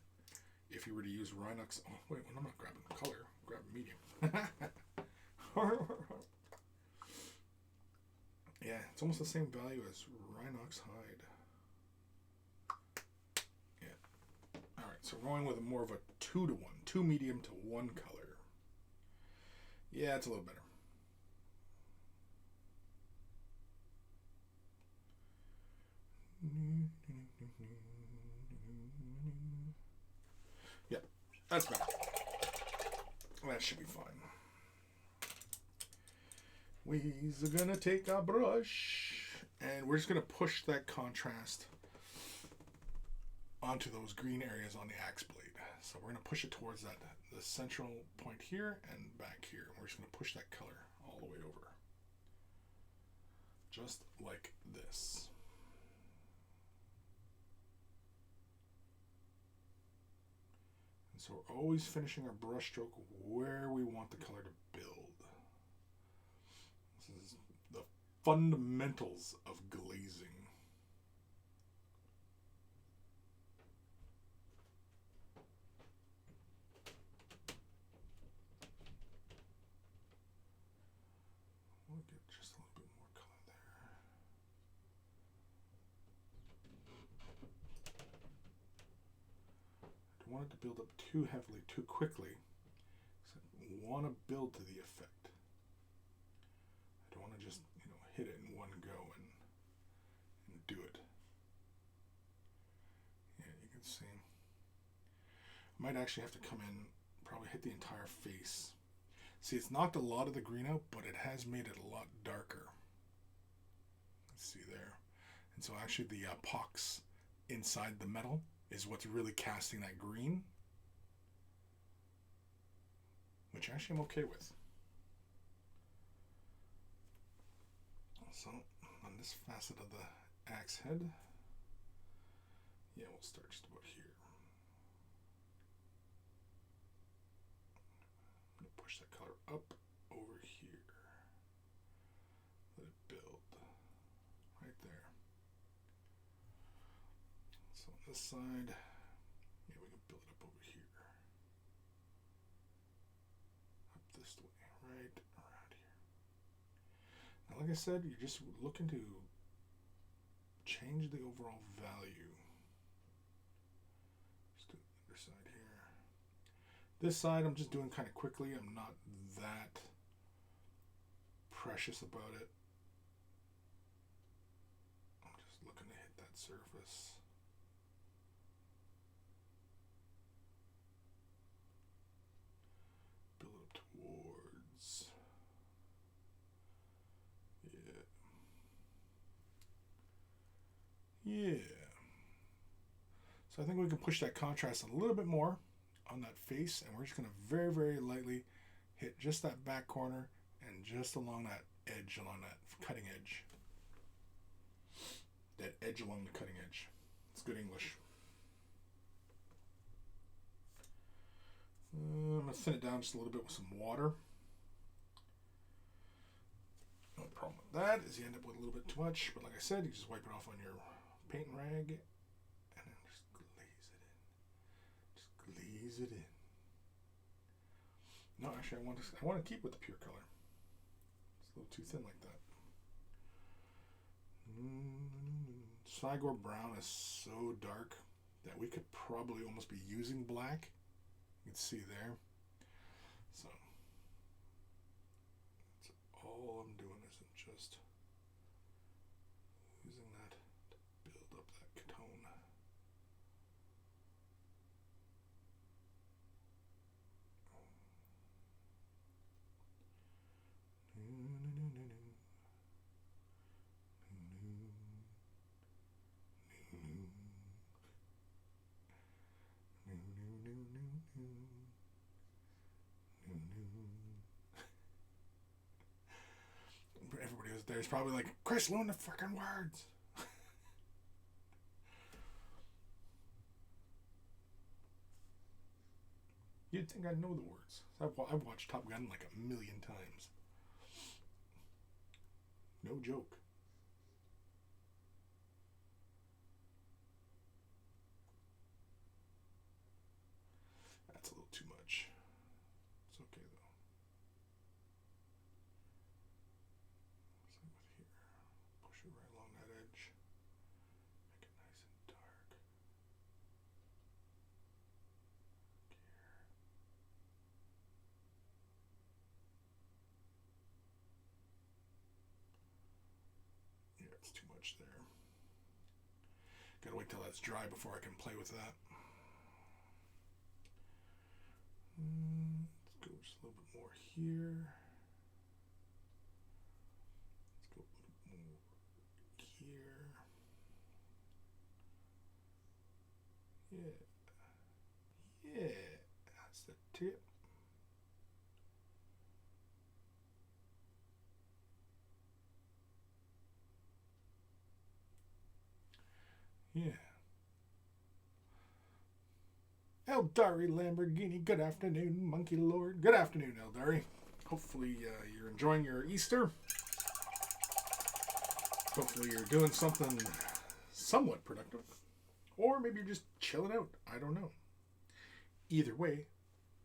If you were to use Rhinox, oh wait, well, I'm not grabbing color, I'm grabbing medium. Yeah, it's almost the same value as Rhinox hide. Yeah. All right, so we're going with more of a 2-to-1, 2 medium to 1 color. Yeah, it's a little better. Yeah, that's better. That should be fine. We're gonna take our brush and we're just gonna push that contrast onto those green areas on the axe blade. So we're gonna push it towards the central point here and back here. We're just gonna push that color all the way over. Just like this. And so we're always finishing our brush stroke where we want the color to build. This is the fundamentals of glazing. We'll get just a little bit more color there. I don't want it to build up too heavily, too quickly. I want to build to the effect. I don't want to just, hit it in one go and do it. Yeah, you can see. I might actually have to come in, probably hit the entire face. See, it's knocked a lot of the green out, but it has made it a lot darker. Let's see there. And so actually the pox inside the metal is what's really casting that green, which actually I'm okay with. So on this facet of the axe head, yeah, we'll start just about here. I'm gonna push that color up over here. Let it build right there. So on this side, yeah, we can build it up over here. Up this way, right around here. Now, like I said, you're just looking to change the overall value. Just do the other side here. This side I'm just doing kind of quickly. I'm not that precious about it. I'm just looking to hit that surface. Build up towards. Yeah. So I think we can push that contrast a little bit more on that face, and we're just going to very, very lightly hit just that back corner and just along that edge, along that cutting edge. That edge along the cutting edge. It's good English. I'm going to thin it down just a little bit with some water. No problem with that is you end up with a little bit too much, but like I said, you just wipe it off on your paint rag and then just glaze it in. Just glaze it in. No, actually, I want to keep with the pure color. It's a little too thin like that. Sigmar brown is so dark that we could probably almost be using black. You can see there. So that's all I'm doing is I'm just using that to build up that tone. Everybody was there is probably like, Chris, learn the freaking words. You'd think I know the words. I've watched Top Gun like 1,000,000 times. No joke. That's a little too much. It's okay though. Same with here. Push it right along that edge. Make it nice and dark. Here. Yeah, it's too much there. Gotta wait till that's dry before I can play with that. Let's go just a little bit more here. Let's go a little bit more here. Yeah. Yeah. That's the tip. Yeah. Eldari Lamborghini, good afternoon, Monkey Lord. Good afternoon, Eldari. Hopefully you're enjoying your Easter. Hopefully you're doing something somewhat productive. Or maybe you're just chilling out. I don't know. Either way,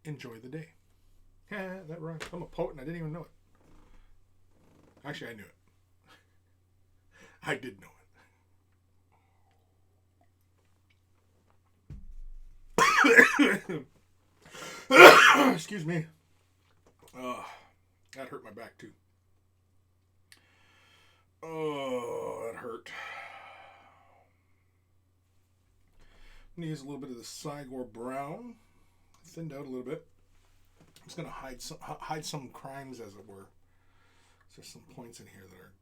enjoy the day. Yeah, that rhymes. I'm a poet and I didn't even know it. Actually, I knew it. I did know it. Excuse me. That hurt my back too. Oh, that hurt. I'm gonna use a little bit of the Sigmar brown, thinned out a little bit. I'm just gonna hide some crimes, as it were. So there's some points in here that are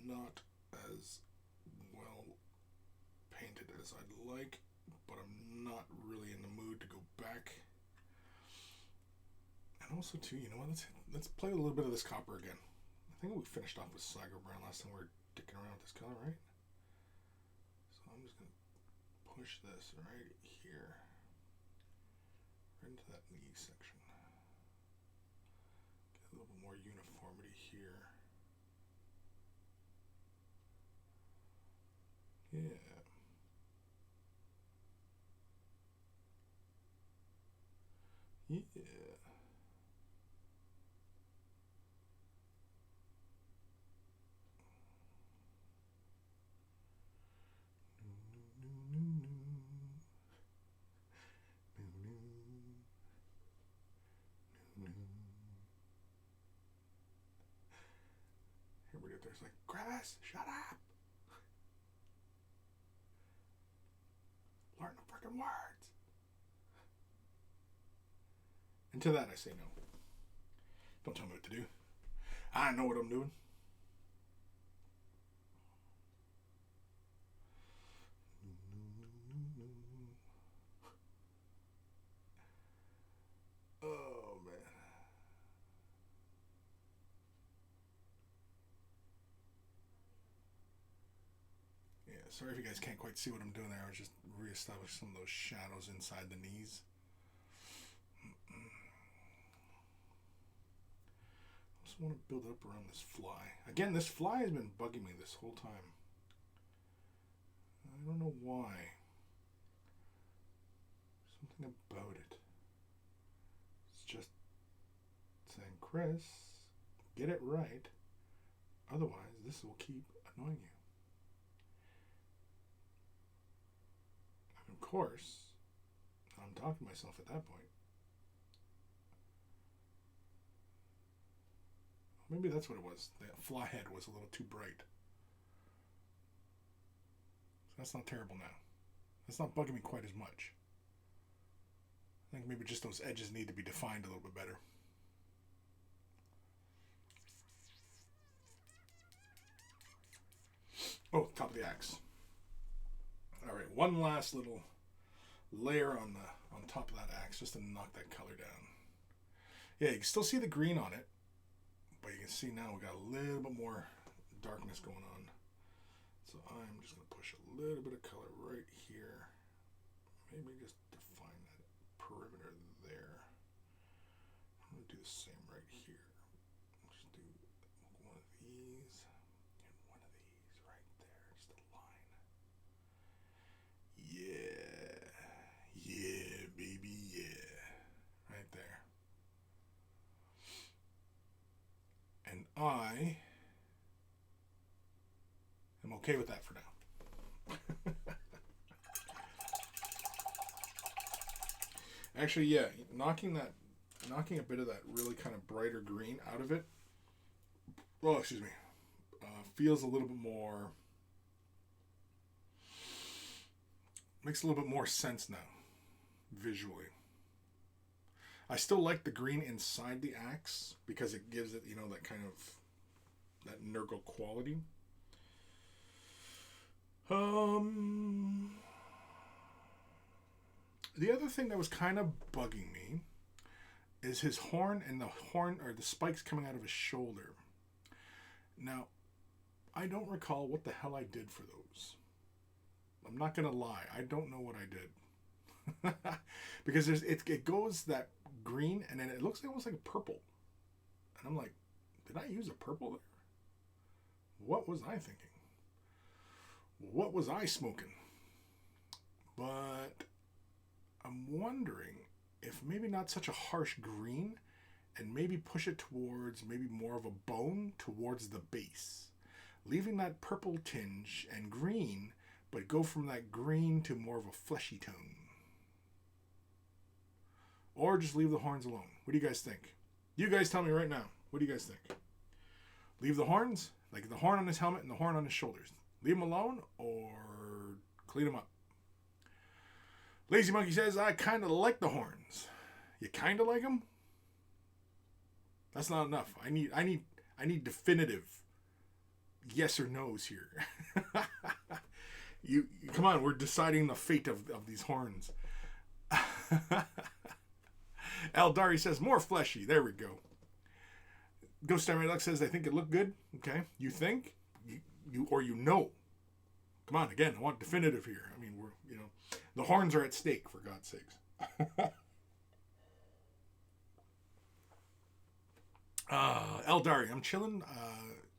not as well painted as I'd like, but I'm not really in the mood to go back. And also, too, you know what? Let's play a little bit of this copper again. I think we finished off with Sigmar brown last time we were dicking around with this color, right? So I'm just gonna push this right here, right into that knee section. Get a little bit more uniformity here. Yeah. Yeah. It's like, Chris, shut up. Learn the freaking words. And to that I say no. Don't tell me what to do. I know what I'm doing. Oh, man. Yeah, sorry if you guys can't quite see what I'm doing there. I was just reestablishing some of those shadows inside the knees. I just want to build it up around this fly. Again, this fly has been bugging me this whole time. I don't know why. Something about it. It's just saying, Chris, get it right. Otherwise, this will keep annoying you. And of course, I'm talking to myself at that point. Maybe that's what it was. The fly head was a little too bright. So that's not terrible now. That's not bugging me quite as much. I think maybe just those edges need to be defined a little bit better. Oh, top of the axe. All right, one last little layer on top of that axe just to knock that color down. Yeah, you can still see the green on it, but you can see now we got a little bit more darkness going on. So I'm just going to push a little bit of color right here. Maybe just define that perimeter there. I'm going to do the same right here. Just do one of these and one of these right there. Just a line. Yeah. Yeah, baby, yeah. Right there. And I am okay with that for now. Actually, yeah, knocking a bit of that really kind of brighter green out of it, oh, excuse me, feels a little bit more, makes a little bit more sense now, visually. I still like the green inside the axe because it gives it, that kind of, that Nurgle quality. The other thing that was kind of bugging me is his horn and the spikes coming out of his shoulder. Now, I don't recall what the hell I did for those. I'm not going to lie. I don't know what I did. Because it goes that green and then it looks almost like purple. And I'm like, did I use a purple there? What was I thinking? What was I smoking? But I'm wondering if maybe not such a harsh green and maybe push it towards maybe more of a bone towards the base. Leaving that purple tinge and green, but go from that green to more of a fleshy tone. Or just leave the horns alone. What do you guys think? You guys tell me right now. What do you guys think? Leave the horns, like the horn on his helmet and the horn on his shoulders. Leave them alone or clean them up. Lazy Monkey says, I kind of like the horns. You kind of like them? That's not enough. I need definitive yes or no's here. you come on, we're deciding the fate of these horns. Eldari says, more fleshy. There we go. Ghost Star Luck says, I think it looked good. Okay. You think? You know. Come on, again, I want definitive here. I mean, the horns are at stake, for God's sakes. Eldari, I'm chilling.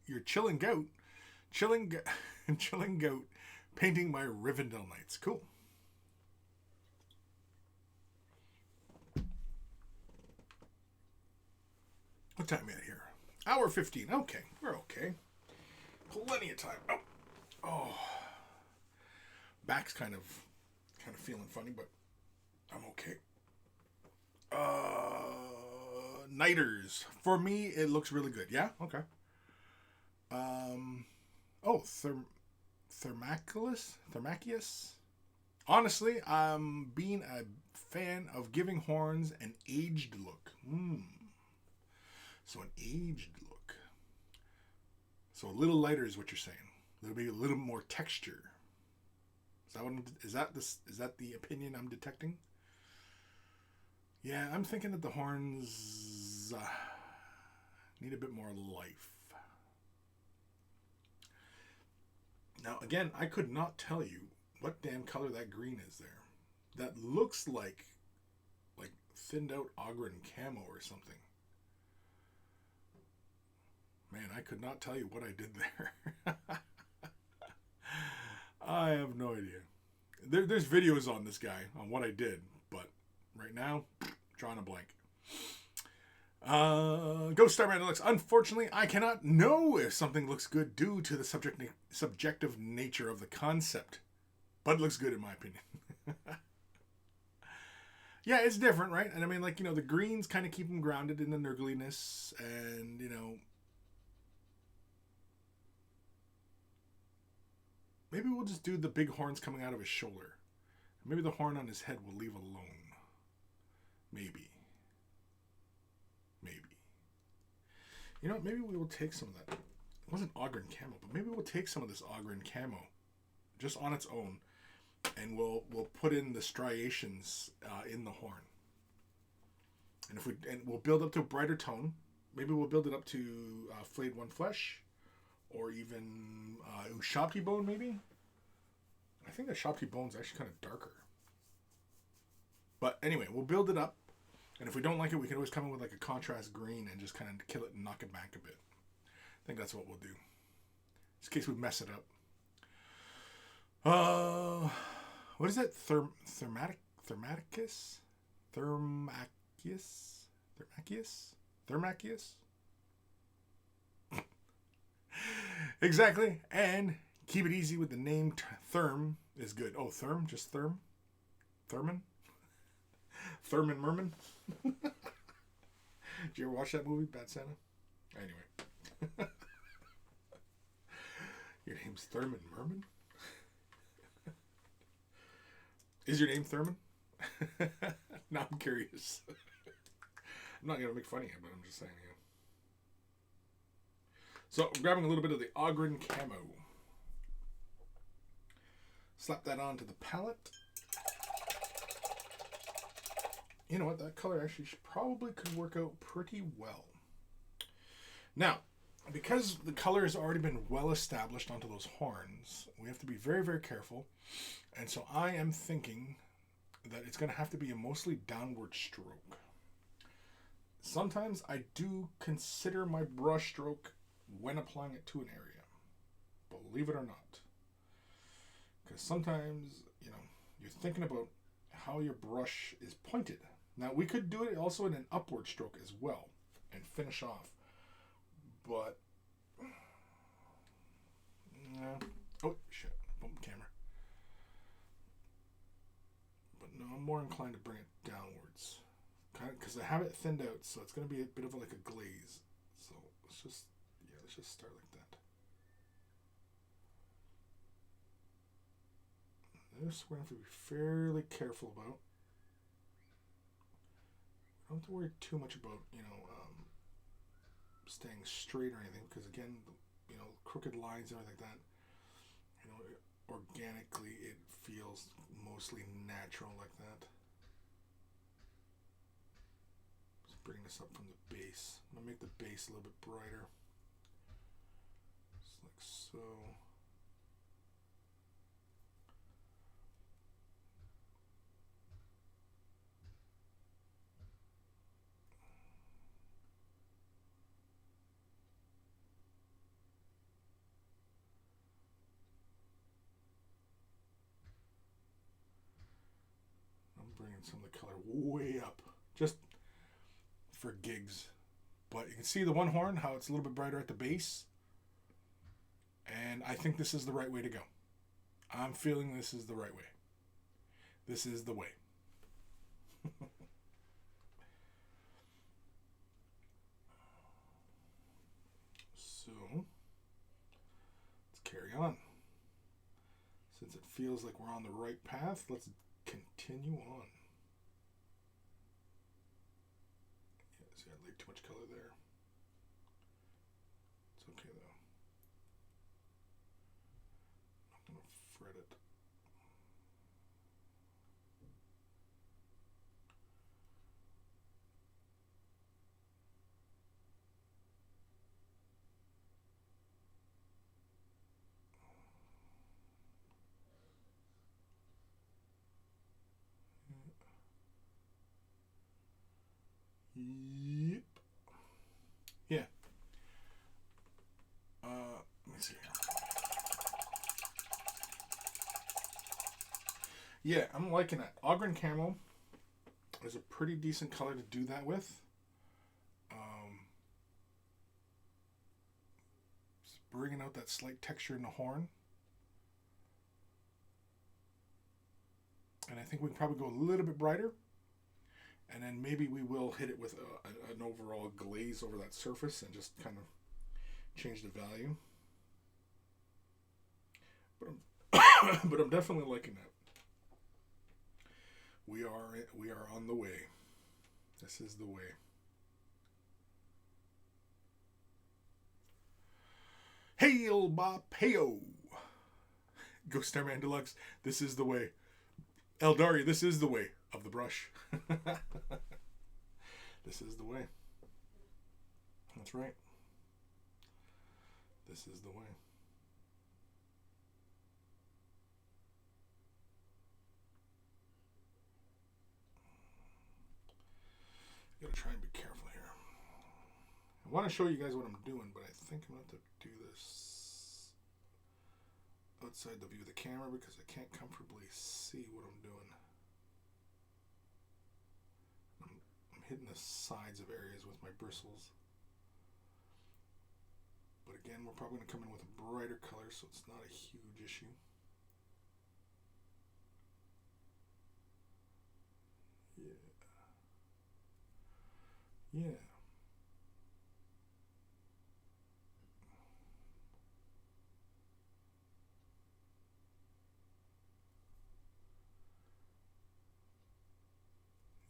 You're chilling goat. Chilling goat painting my Rivendell Knights. Cool. What time are we at here? Hour 15. Okay, we're okay. Plenty of time. Oh. Back's kind of feeling funny, but I'm okay. Nighters. For me, it looks really good. Yeah? Okay. Oh, Thermachius. Honestly, I'm being a fan of giving horns an aged look. So an aged look. So a little lighter is what you're saying. There'll be a little more texture. Is that the opinion I'm detecting? Yeah, I'm thinking that the horns need a bit more life. Now, again, I could not tell you what damn color that green is there. That looks like thinned out Ogren camo or something. Man, I could not tell you what I did there. I have no idea. There's videos on this guy, on what I did, but right now, drawing a blank. Ghost Star Man looks. Unfortunately, I cannot know if something looks good due to the subjective nature of the concept. But it looks good in my opinion. Yeah, it's different, right? And I mean, the greens kind of keep them grounded in the nurgliness, and, maybe we'll just do the big horns coming out of his shoulder. Maybe the horn on his head will leave alone. Maybe. Maybe we will take some of that. It wasn't Ogren camo, but maybe we'll take some of this Ogren camo just on its own, and we'll put in the striations in the horn. And we'll build up to a brighter tone. Maybe we'll build it up to Flayed One Flesh, or even Ushabti Bone. Maybe. I think the Ushabti Bone's actually kind of darker. But anyway, we'll build it up. And if we don't like it, we can always come in with a contrast green and just kind of kill it and knock it back a bit. I think that's what we'll do. Just in case we mess it up. What is it? Thermachius? Exactly. And keep it easy with the name Therm is good. Oh, Therm? Just Therm? Thurman? Thurman Merman? Did you ever watch that movie, Bad Santa? Anyway. Your name's Thurman Merman? Is your name Thurman? Now I'm curious. I'm not going to make fun of you, but I'm just saying, So, I'm grabbing a little bit of the Ogren camo. Slap that onto the palette. You know what? That color actually probably could work out pretty well. Now, because the color has already been well established onto those horns, we have to be very, very careful. And so I am thinking that it's going to have to be a mostly downward stroke. Sometimes I do consider my brush stroke when applying it to an area. Believe it or not. Because sometimes, you're thinking about how your brush is pointed. Now, we could do it also in an upward stroke as well and finish off. But, oh, shit. Bump camera. But no, I'm more inclined to bring it downwards. Because I have it thinned out, so it's going to be a bit of a glaze. So, let's just start like that. This we're going to have to be fairly careful about. We don't have to worry too much about, staying straight or anything, because again, crooked lines and everything like that, organically it feels mostly natural like that. Let's bring this up from the base. I'm going to make the base a little bit brighter. Just like so. Bringing some of the color way up, just for gigs. But you can see the one horn, how it's a little bit brighter at the base. And I think this is the right way to go. I'm feeling this is the right way. This is the way. So, on. Since it feels like we're on the right path, let's continue on. Yeah, see, I laid too much color there. It's okay though. I'm not gonna fret it. Yep. Yeah. Let me see here. Yeah, I'm liking that. Ogren Camo is a pretty decent color to do that with. Just bringing out that slight texture in the horn. And I think we can probably go a little bit brighter. And then maybe we will hit it with an overall glaze over that surface and just kind of change the value. But I'm definitely liking that. We are on the way. This is the way. Hail Bop Heyo! Ghost Starman Deluxe, this is the way. Eldaria, this is the way of the brush. This is the way. That's right. This is the way. Gotta try and be careful here. I want to show you guys what I'm doing, but I think I'm going to have to do this outside the view of the camera because I can't comfortably see what I'm doing. I'm hitting the sides of areas with my bristles. But again, we're probably going to come in with a brighter color, so it's not a huge issue. Yeah.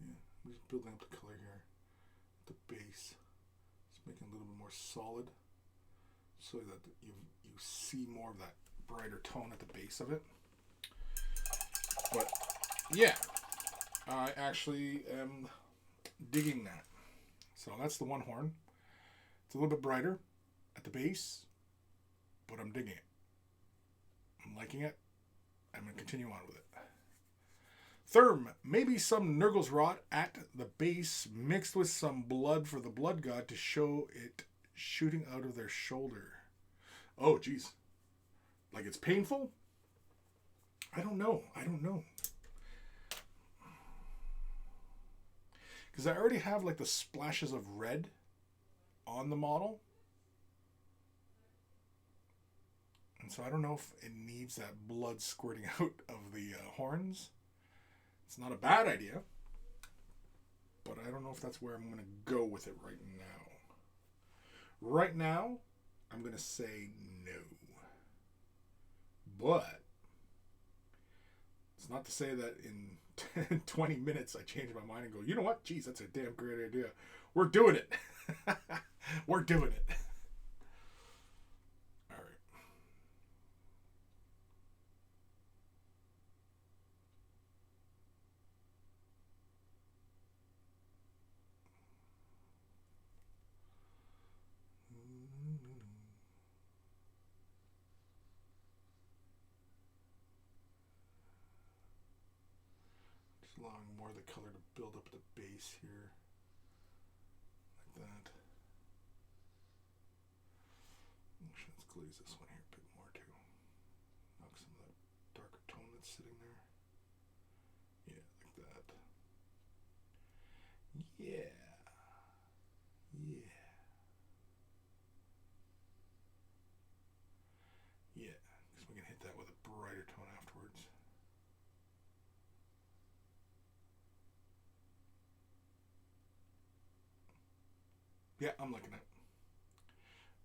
I'm just building up the color here. The base. Just making it a little bit more solid so that you see more of that brighter tone at the base of it. But yeah, I actually am digging that. So that's the one horn. It's a little bit brighter at the base, but I'm digging it. I'm liking it. I'm going to continue on with it. Therm, maybe some Nurgle's Rot at the base mixed with some blood for the blood god to show it shooting out of their shoulder. Oh, geez. Like it's painful? I don't know. Because I already have like the splashes of red on the model. And so I don't know if it needs that blood squirting out of the horns. It's not a bad idea. But I don't know if that's where I'm going to go with it right now. Right now, I'm going to say no. But it's not to say that in 20 minutes I change my mind and go, you know what? Geez, that's a damn great idea. We're doing it. We're doing it. All right. Just allowing more of the color to build up the base here. Like that. Actually, let's glaze this one here a bit more too. Knock some of that darker tone that's sitting there. Yeah, like that. Yeah. Yeah. Yeah, because we can hit that with a brighter tone afterwards. Yeah, I'm liking it.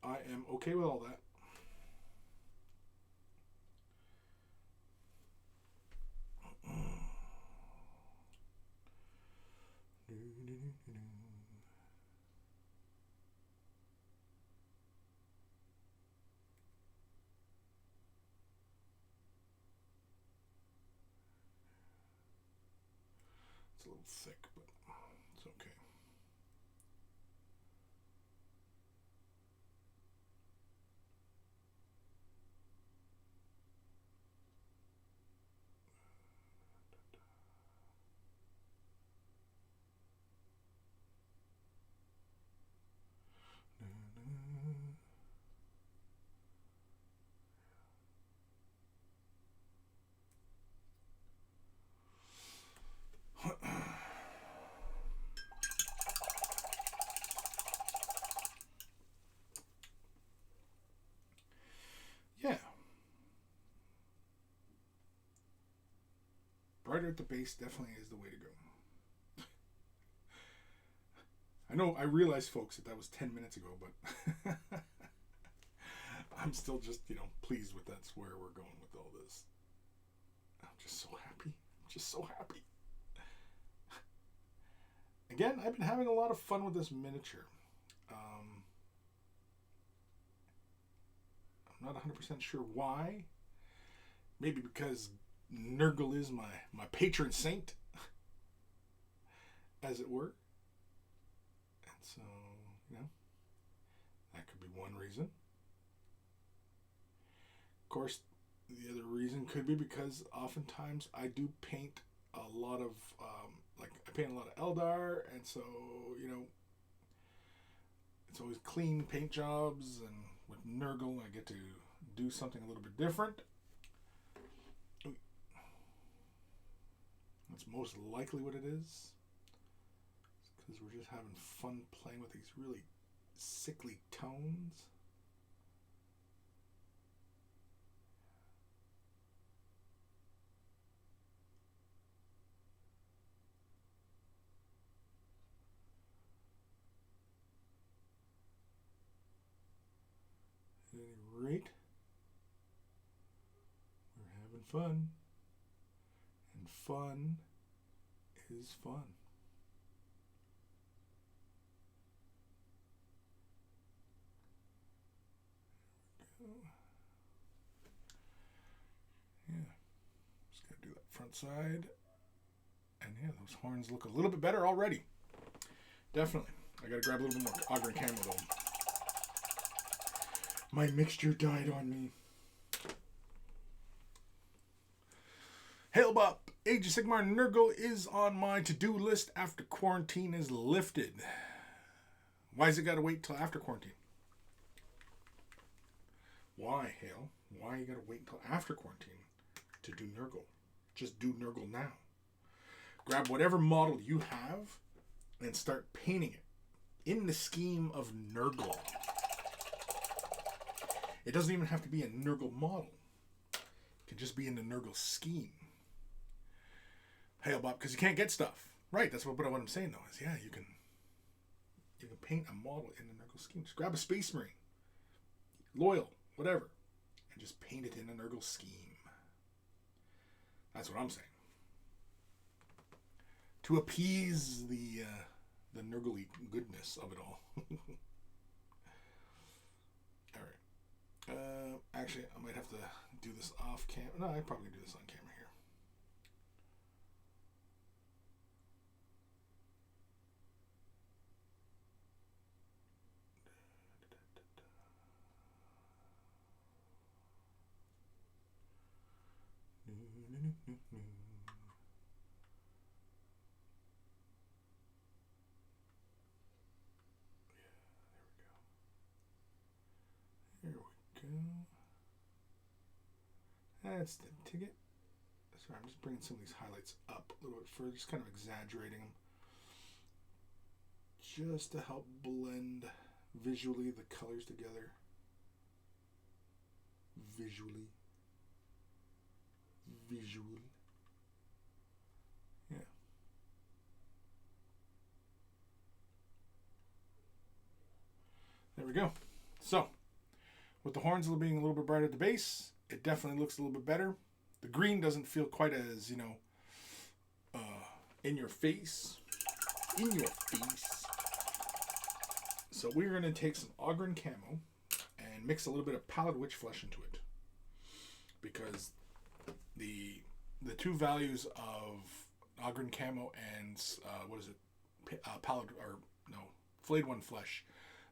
I am okay with all that. It's a little thick, but it's okay. Yeah. Brighter at the base definitely is the way to go. I know, I realized, folks, that was 10 minutes ago, but I'm still just, pleased with that's where we're going with all this. I'm just so happy. I'm just so happy. Again, I've been having a lot of fun with this miniature. I'm not 100% sure why. Maybe because Nurgle is my patron saint, as it were. And so, that could be one reason. Of course, the other reason could be because oftentimes I do paint a lot of, I paint a lot of Eldar, and so, it's always clean paint jobs, and with Nurgle I get to do something a little bit different. That's most likely what it is. Because we're just having fun playing with these really sickly tones. At any rate, we're having fun. And fun is fun. Yeah, just gotta do that front side. And yeah, those horns look a little bit better already. Definitely. I gotta grab a little bit more Ogre and Camo though. My mixture died on me. Hail Bop! Age of Sigmar Nurgle is on my to-do list after quarantine is lifted. Why has it got to wait till after quarantine? Why, Hale? Why you got to wait until after quarantine to do Nurgle? Just do Nurgle now. Grab whatever model you have and start painting it in the scheme of Nurgle. It doesn't even have to be a Nurgle model. It can just be in the Nurgle scheme. Hail Bob, because you can't get stuff. Right, that's what I'm saying though, is you can paint a model in the Nurgle scheme. Just grab a Space Marine, Loyal, whatever, and just paint it in the Nurgle scheme. That's what I'm saying. To appease the Nurgle goodness of it all. Alright. Actually, I might have to do this off camera. No, I probably do this on camera here. There we go. That's the ticket. Sorry, I'm just bringing some of these highlights up a little bit further, just kind of exaggerating them. Just to help blend visually the colors together. Visually. Yeah. There we go. So, with the horns being a little bit brighter at the base, it definitely looks a little bit better. The green doesn't feel quite as, in your face. In your face. So we're going to take some Ogren Camo and mix a little bit of Pallid Witch Flesh into it. Because the two values of Ogren Camo and, Pallid, or no, Flayed One Flesh,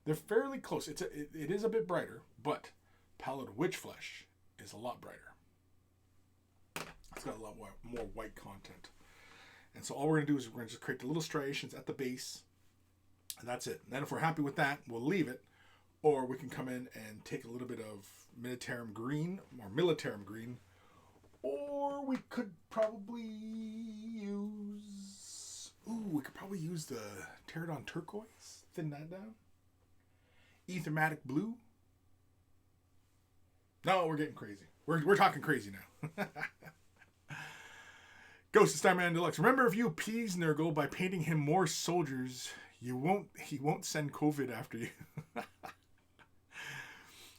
they're fairly close. It is a bit brighter, but Pallid Witch Flesh is a lot brighter. It's got a lot more white content. And so all we're going to do is we're going to just create the little striations at the base. And that's it. And then if we're happy with that, we'll leave it. Or we can come in and take a little bit of Militarum Green, or Militarum Green. Or we could probably use... we could probably use the Pterodon Turquoise. Thin that down. Aethermatic Blue. No, we're getting crazy. We're talking crazy now. Ghost of Starman Deluxe. Remember, if you appease Nurgle by painting him more soldiers, he won't send COVID after you.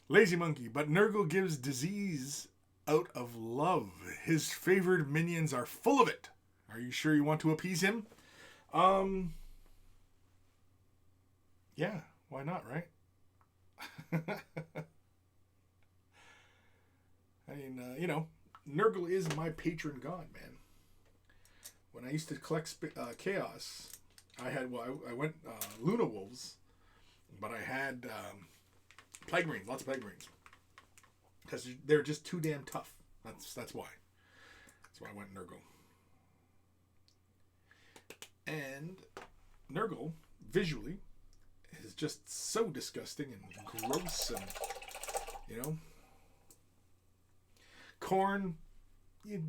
Lazy Monkey. But Nurgle gives disease out of love. His favored minions are full of it. Are you sure you want to appease him? Yeah, why not, right? I mean, Nurgle is my patron god, man. When I used to collect Chaos, I went Luna Wolves, but I had Plague Marines, lots of Plague Marines. Because they're just too damn tough. That's why. That's why I went Nurgle. And Nurgle, visually, is just so disgusting and gross and, Khorne,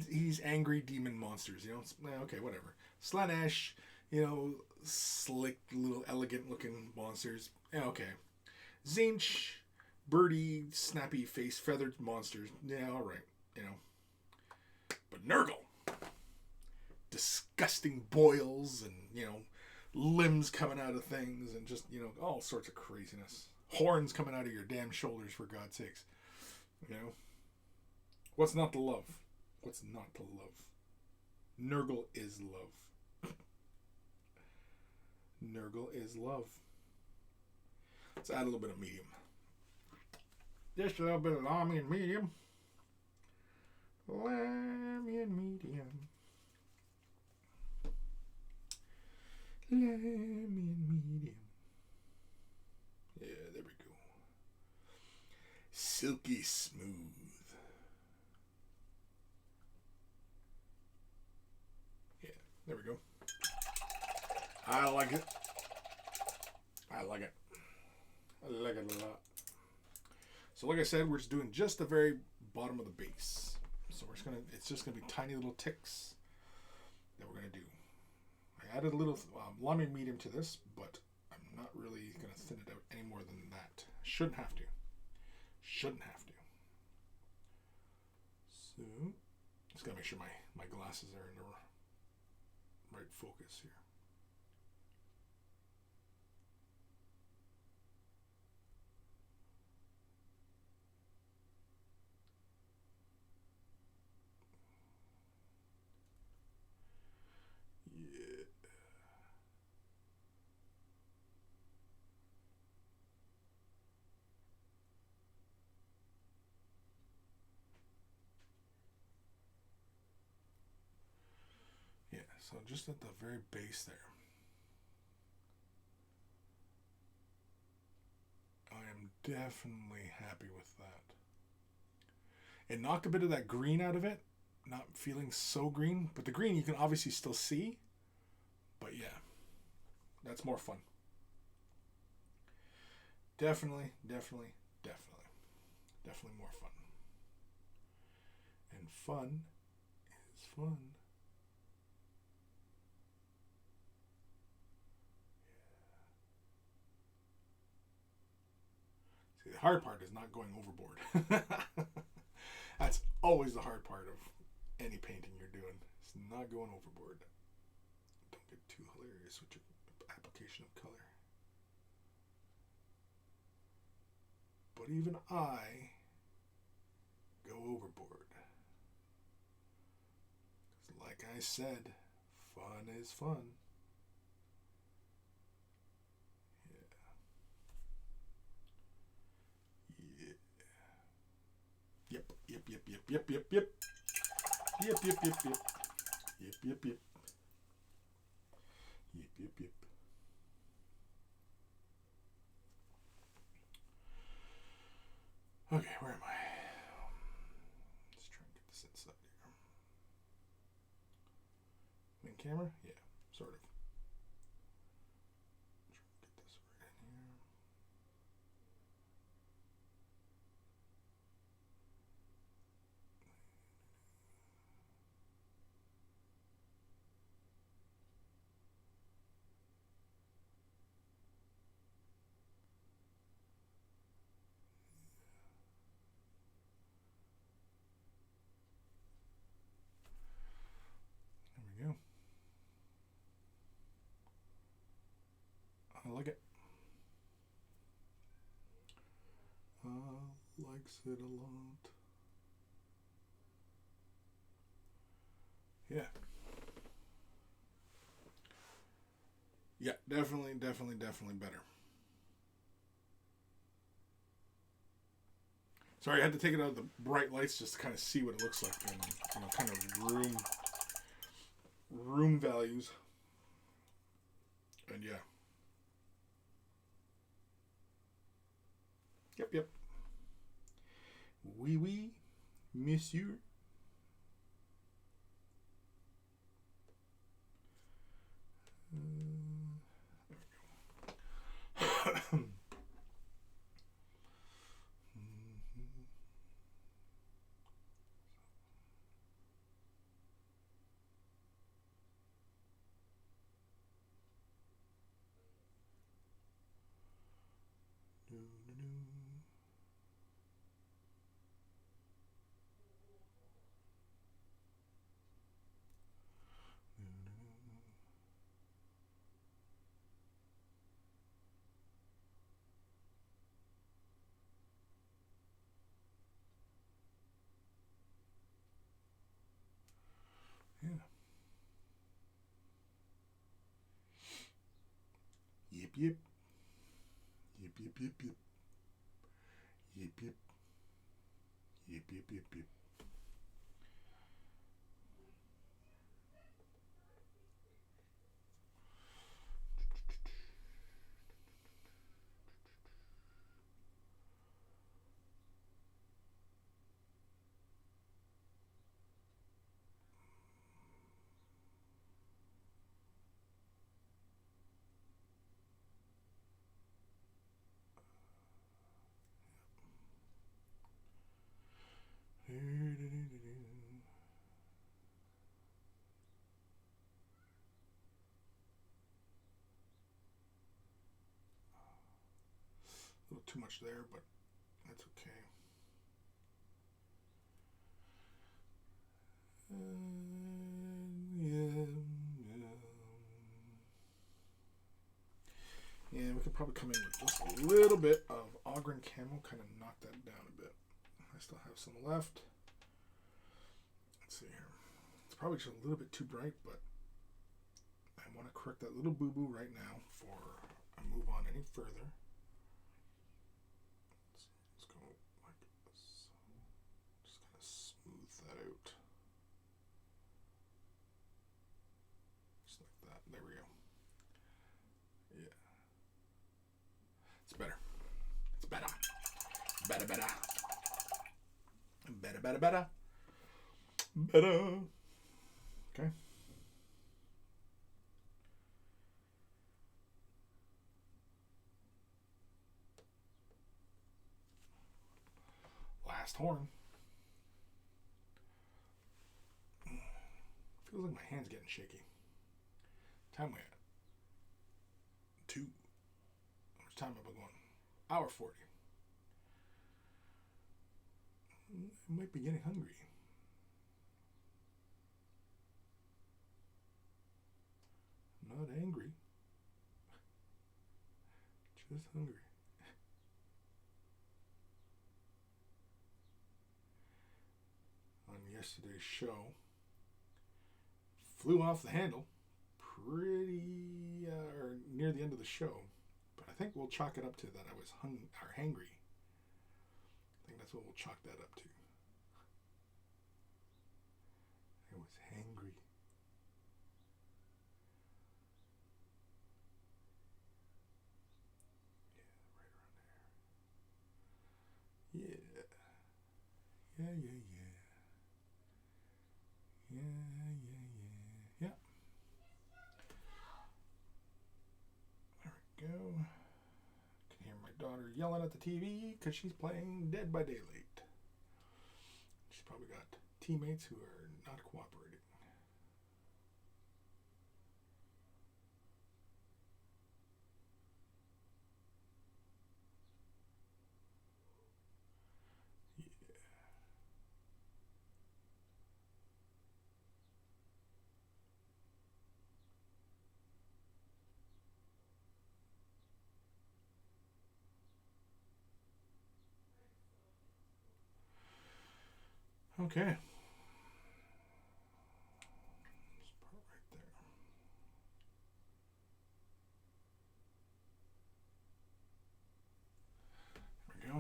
he's angry demon monsters, okay, whatever. Slaanesh, slick, little, elegant-looking monsters, okay. Tzeentch, birdy, snappy face, feathered monsters, yeah, alright, But Nurgle, disgusting boils and, limbs coming out of things and just, all sorts of craziness. Horns coming out of your damn shoulders, for God's sakes. What's not to love? What's not to love? Nurgle is love. Nurgle is love. Let's add a little bit of medium. Just a little bit of Lamian medium. Lamian medium. Lamian medium. Yeah, there we go. Silky smooth. There we go. I like it. I like it. I like it a lot. So like I said, we're just doing just the very bottom of the base. So it's just gonna be tiny little ticks that we're gonna do. I added a little Lamian medium to this, but I'm not really gonna thin it out any more than that. Shouldn't have to. Shouldn't have to. So, just gotta make sure my glasses are in the right focus here. Yeah. Yeah, so just at the very base there. I am definitely happy with that. It knocked a bit of that green out of it. Not feeling so green, but the green you can obviously still see. But yeah, that's more fun. Definitely more fun. And fun is fun. See, the hard part is not going overboard. That's always the hard part of any painting you're doing. It's not going overboard. Don't get too hilarious with your application of color. But even I go overboard. Like I said, fun is fun. Yep, yep, yep, yep, yep, yep. Yep, yep, yep, yep. Yep, yep, yep. Yep, yep, yep. Okay, where am I? Let's try and get this inside here. Main camera? Yeah, sort of. Try and get this right in here. There we go. I like it. Likes it a lot. Yeah. Yeah, definitely better. Sorry, I had to take it out of the bright lights just to kind of see what it looks like and kind of room values. And yeah. Yep. Oui, monsieur. There we go. Yeah. Yep. Yep, yep, yep, yep. Yep, yep. Yep, yep, yep, yep. A little too much there, but that's okay. Yeah, we could probably come in with just a little bit of Ogren Camel, kind of knock that down a bit. I still have some left. Let's see here. It's probably just a little bit too bright, but I want to correct that little boo-boo right now before I move on any further. Let's go like this. Just kind of smooth that out. Just like that. There we go. Yeah. It's better. It's better. Better. Okay. Last horn. Feels like my hand's getting shaky. Time we at? 2. How much time have I going? Hour 40. I might be getting hungry. Not angry. Just hungry. On yesterday's show, flew off the handle pretty or near the end of the show, but I think we'll chalk it up to that I was hangry. I think that's what we'll chalk that up to. I was hangry. Yeah, right around there. Yeah. Yeah. Yeah. There we go. Can hear my daughter yelling at the TV because she's playing Dead by Daylight. She's probably got teammates who are not cooperating. Okay. This part right there. There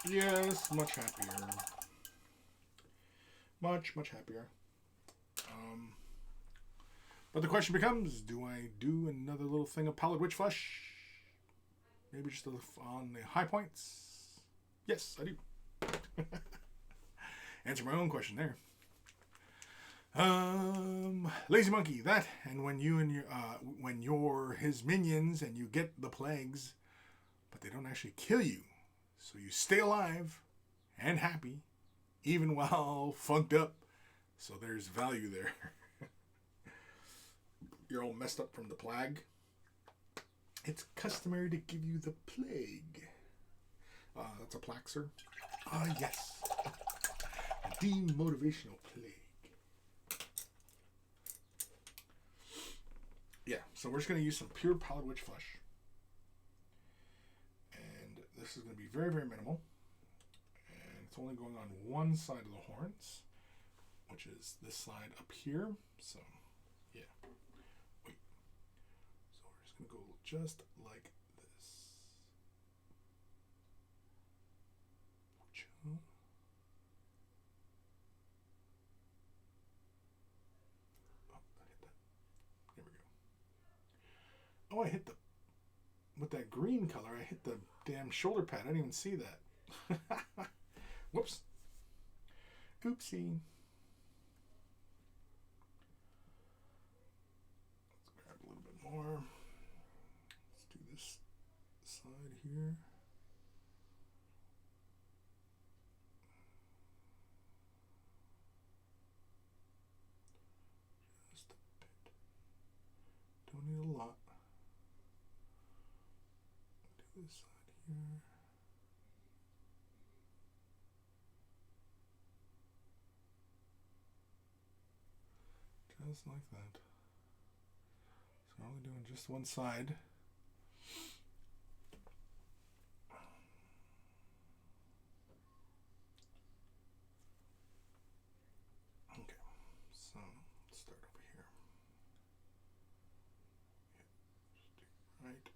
we go. Yes, much happier. Much happier. But the question becomes, do I do another little thing of Pallid Witch Flesh? Maybe just on the high points? Yes, I do. Answer my own question there. Lazy Monkey, that, and when you're his minions and you get the plagues, but they don't actually kill you, so you stay alive and happy, even while funked up. So there's value there. You're all messed up from the plague. It's customary to give you the plague. That's a plaque, sir. Yes. A demotivational plague. Yeah, so we're just going to use some pure Pallid Witch Flesh. And this is going to be very, very minimal. And it's only going on one side of the horns, which is this side up here. So, yeah. Wait. So we're just going to go just like this. Oh, I hit the, with that green color, I hit the damn shoulder pad. I didn't even see that. Whoops. Oopsie. Let's grab a little bit more. Let's do this side here. Just a bit. Don't need a lot. Do this side here. Just like that. So we're only doing just one side. Okay, so let's start over here. Yeah, right there.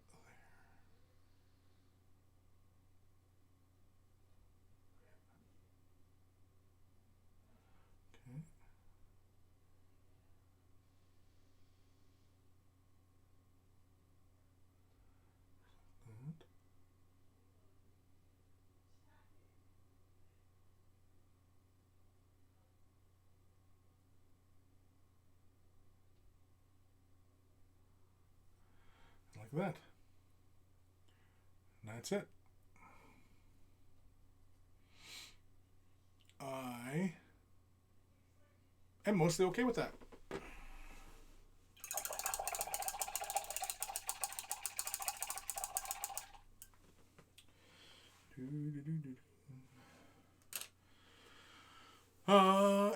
Okay. That. Like that. And that's it. I am mostly okay with that.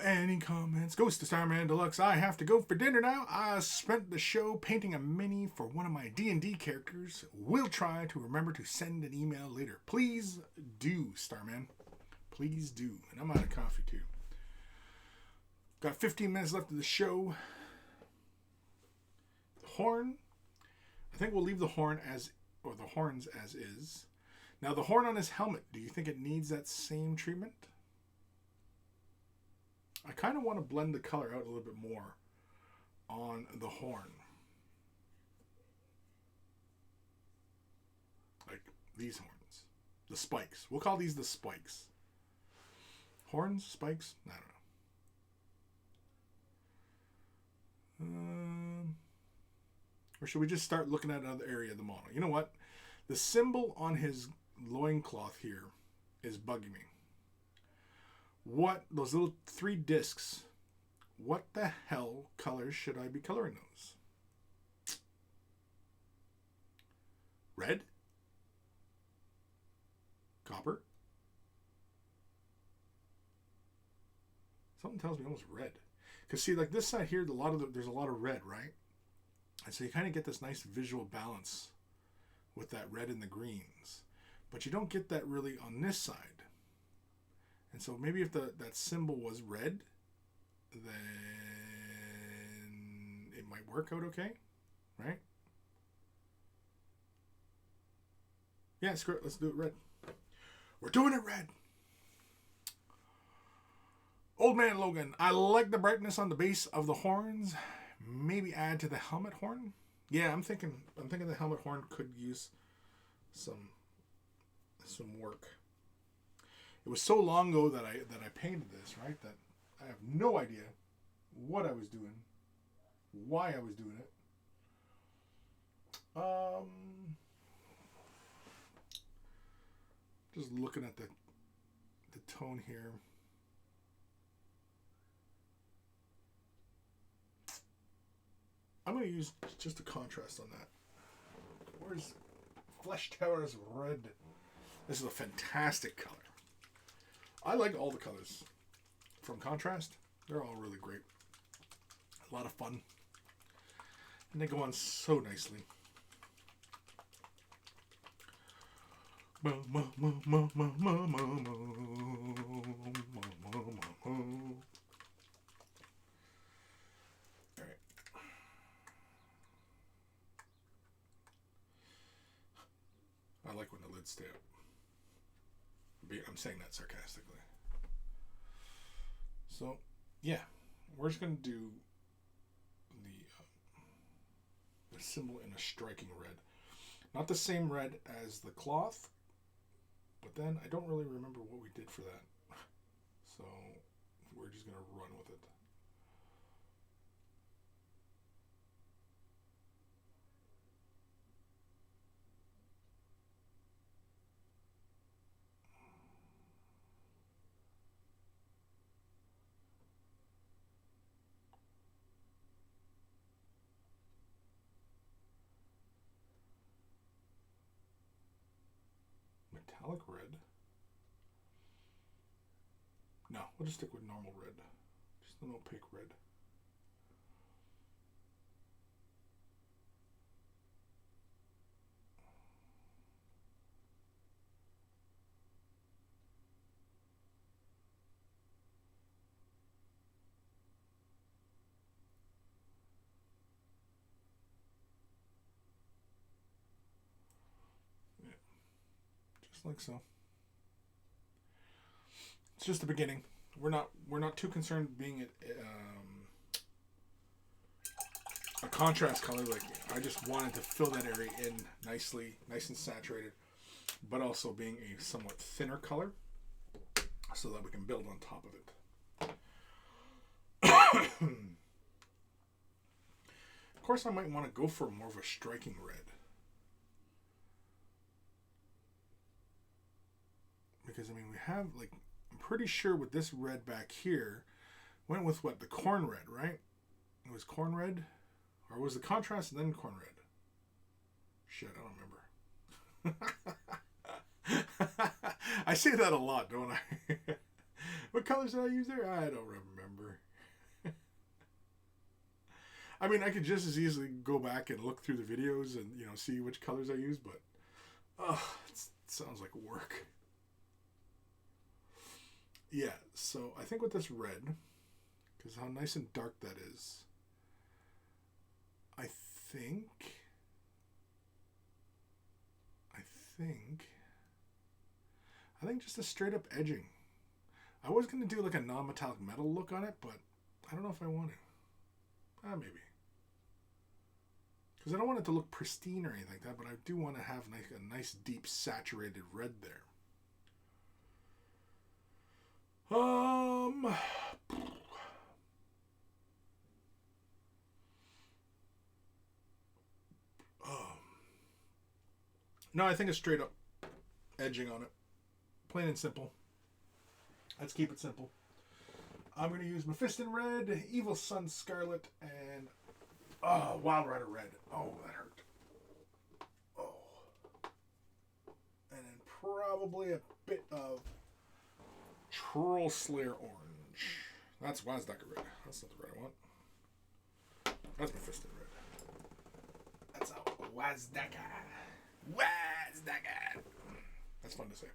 Any comments? Ghost of Starman Deluxe. I have to go for dinner now. I spent the show painting a mini for one of my D&D characters. Will try to remember to send an email later. Please do, Starman. Please do. And I'm out of coffee too. Got 15 minutes left of the show. The horn. I think we'll leave the horn as, or the horns as is. Now the horn on his helmet, do you think it needs that same treatment? I kind of want to blend the color out a little bit more on the horn. Like these horns. The spikes. We'll call these the spikes. Horns? Spikes? I don't know. Or should we just start looking at another area of the model? You know what? The symbol on his loincloth here is bugging me. What, those little 3 discs, what the hell colors should I be coloring those? Red? Copper? Something tells me almost red. Because see, like this side here, there's a lot of red, right? And so you kind of get this nice visual balance with that red and the greens. But you don't get that really on this side. And so maybe if that symbol was red, then it might work out okay, right? Yeah, screw it. Let's do it red. We're doing it red. Old Man Logan, I like the brightness on the base of the horns. Maybe add to the helmet horn. Yeah, I'm thinking the helmet horn could use some work. It was so long ago that I painted this, right? That I have no idea what I was doing, why I was doing it. Just looking at the tone here. I'm going to use just a contrast on that. Where's Flesh Towers Red? This is a fantastic color. I like all the colors from Contrast. They're all really great. A lot of fun. And they go on so nicely. I like when the lids stay up. I'm saying that sarcastically. So, yeah, we're just going to do the symbol in a striking red. Not the same red as the cloth, but then I don't really remember what we did for that. So, we're just going to run with it. Metallic red? No, we'll just stick with normal red. Just an opaque red. Like so. It's just the beginning. We're not too concerned being a contrast color. Like I just wanted to fill that area in nicely, nice and saturated, but also being a somewhat thinner color, so that we can build on top of it. Of course, I might want to go for more of a striking red. Because, I mean, we have, like, I'm pretty sure with this red back here, went with what? The corn red, right? It was corn red? Or was the contrast and then corn red? Shit, I don't remember. I say that a lot, don't I? What colors did I use there? I don't remember. I mean, I could just as easily go back and look through the videos and, you know, see which colors I use, but, it sounds like work. Yeah, so I think with this red, because how nice and dark that is, I think I think just a straight up edging. I was going to do like a non-metallic metal look on it, but I don't know if I want to. Maybe. Because I don't want it to look pristine or anything like that, but I do want to have like a nice deep saturated red there. No, I think a straight up edging on it. Plain and simple. Let's keep it simple. I'm going to use Mephiston Red, Evil Sun Scarlet, and Wild Rider Red. Oh, that hurt. Oh. And then probably a bit of Troll Slayer Orange. That's Wazdacker Red. That's not the red I want. That's Mephiston Red. That's a Wazdacker. Wazdacker. That's fun to say.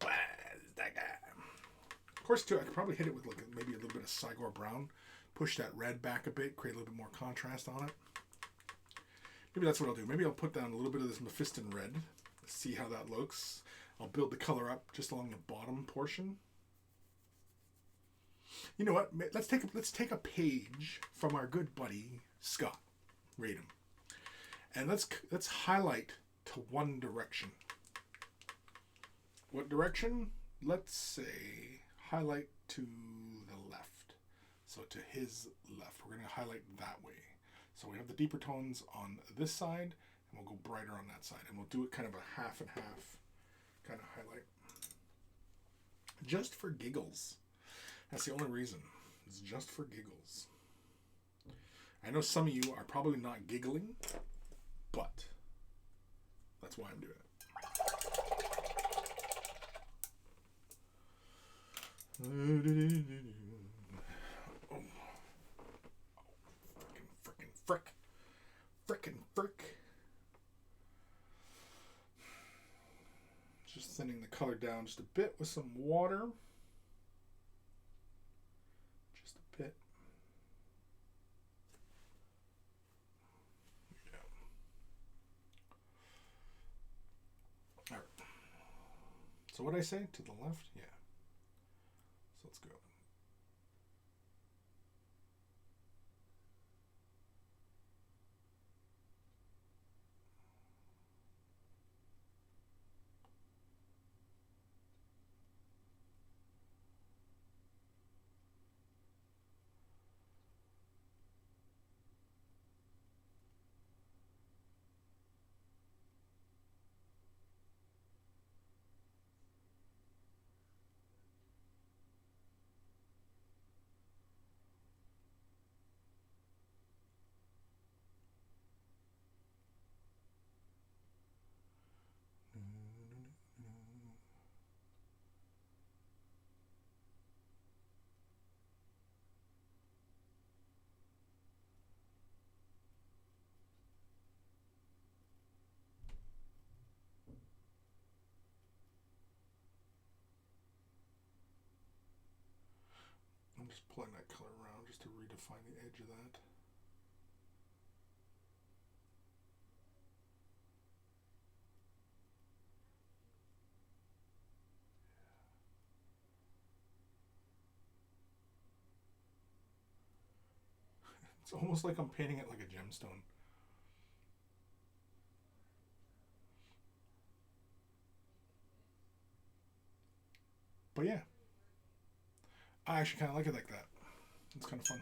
Wazdacker. Of course, too, I could probably hit it with like maybe a little bit of Sigor Brown. Push that red back a bit, create a little bit more contrast on it. Maybe that's what I'll do. Maybe I'll put down a little bit of this Mephiston Red. See how that looks. I'll build the color up just along the bottom portion. You know what? Let's take a page from our good buddy Scott Radom, and let's highlight to one direction. What direction? Let's say highlight to the left. So to his left, we're going to highlight that way. So we have the deeper tones on this side, and we'll go brighter on that side, and we'll do it kind of a half and half kind of highlight, just for giggles. That's the only reason. It's just for giggles. I know some of you are probably not giggling, but that's why I'm doing it. Oh. Frickin' frick. Just thinning the color down just a bit with some water. Just a bit. Yeah. All right. So what did I say? To the left? Yeah. So let's go. I'm just pulling that color around just to redefine the edge of that. It's almost like I'm painting it like a gemstone. But yeah, I actually kind of like it like that. It's kind of fun.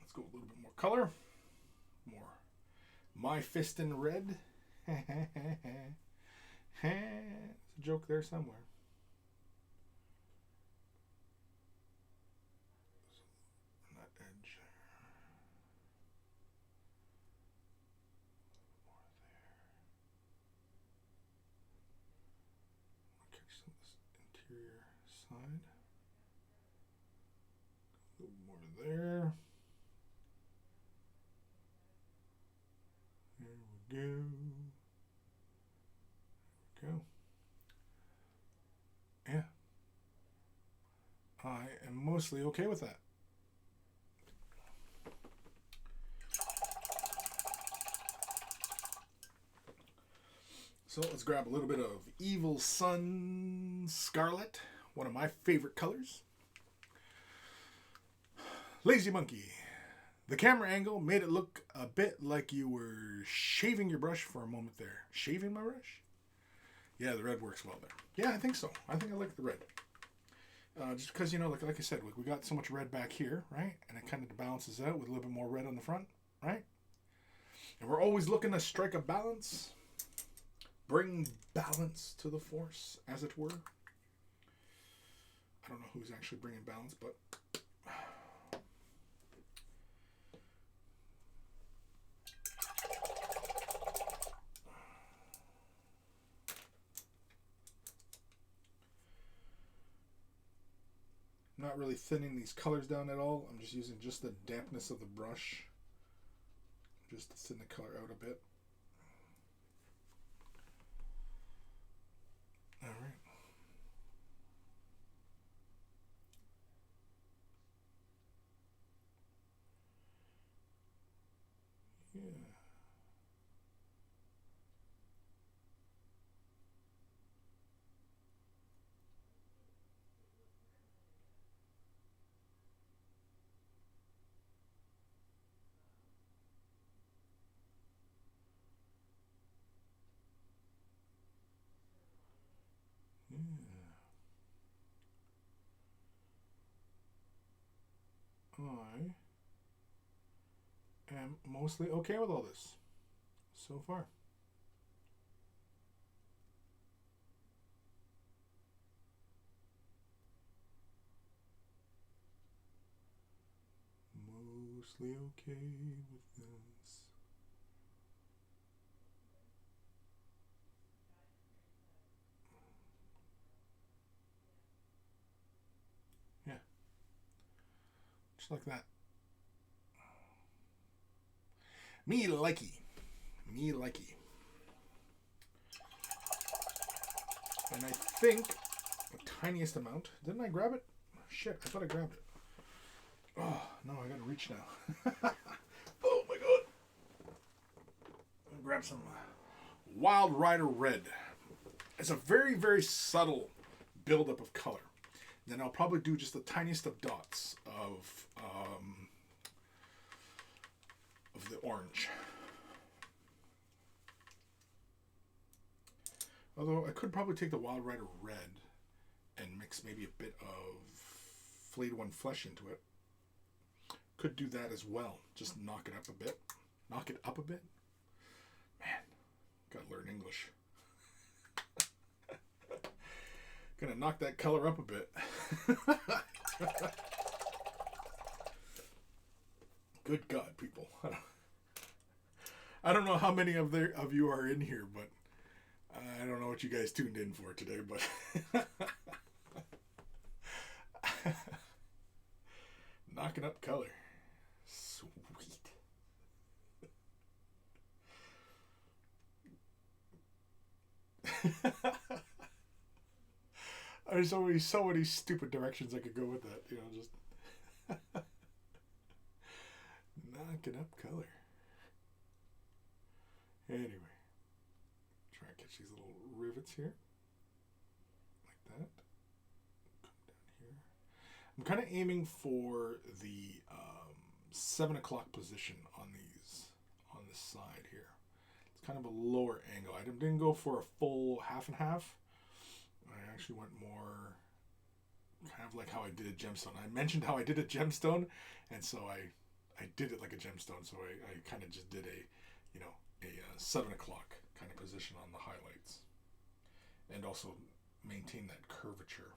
Let's go a little bit more color. More Mephiston Red. There's a joke there somewhere. That edge there. More there. Catch some of this interior side. A little more there. There we go. There we go. Yeah. I am mostly okay with that. So let's grab a little bit of Evil Sun Scarlet, one of my favorite colors. Lazy Monkey. The camera angle made it look a bit like you were shaving your brush for a moment there. Shaving my brush? Yeah, the red works well there. Yeah, I think so. I think I like the red. Just because, you know, like I said, we got so much red back here, right? And it kind of balances out with a little bit more red on the front, right? And we're always looking to strike a balance. Bring balance to the force, as it were. I don't know who's actually bringing balance, but... not really thinning these colors down at all. I'm just using just the dampness of the brush just to thin the color out a bit. All right. Yeah. I am mostly okay with all this so far. Mostly okay with this. Yeah. Just like that. Me likey. Me likey. And I think the tiniest amount. Didn't I grab it? Shit, I thought I grabbed it. Oh, no, I gotta reach now. Oh my god. I'll grab some Wild Rider Red. It's a very, very subtle buildup of color. Then I'll probably do just the tiniest of dots of the orange. Although I could probably take the Wild Rider Red and mix maybe a bit of Flayed One Flesh into it. Could do that as well. Just knock it up a bit. Knock it up a bit. Man, gotta learn English. Gonna knock that color up a bit. Good God, people. I don't know how many of you are in here, but I don't know what you guys tuned in for today, but knocking up color. Sweet. There's always so many stupid directions I could go with that, you know, just knocking up color. Anyway, try and catch these little rivets here, like that. Come down here. I'm kind of aiming for the 7 o'clock position on this side here. It's kind of a lower angle. I didn't go for a full half and half. I actually went more kind of like how I did a gemstone. I mentioned how I did a gemstone, and so I did it like a gemstone. So I kind of just did a 7 o'clock kind of position on the highlights, and also maintain that curvature.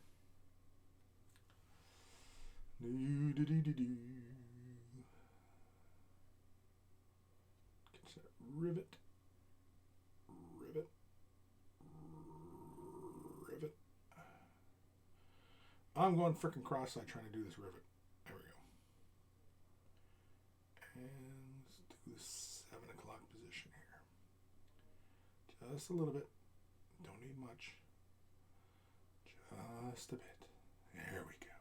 Catch that rivet. I'm going frickin' cross-eyed trying to do this rivet. There we go. And let's do the 7 o'clock position here. Just a little bit. Don't need much. Just a bit. There we go.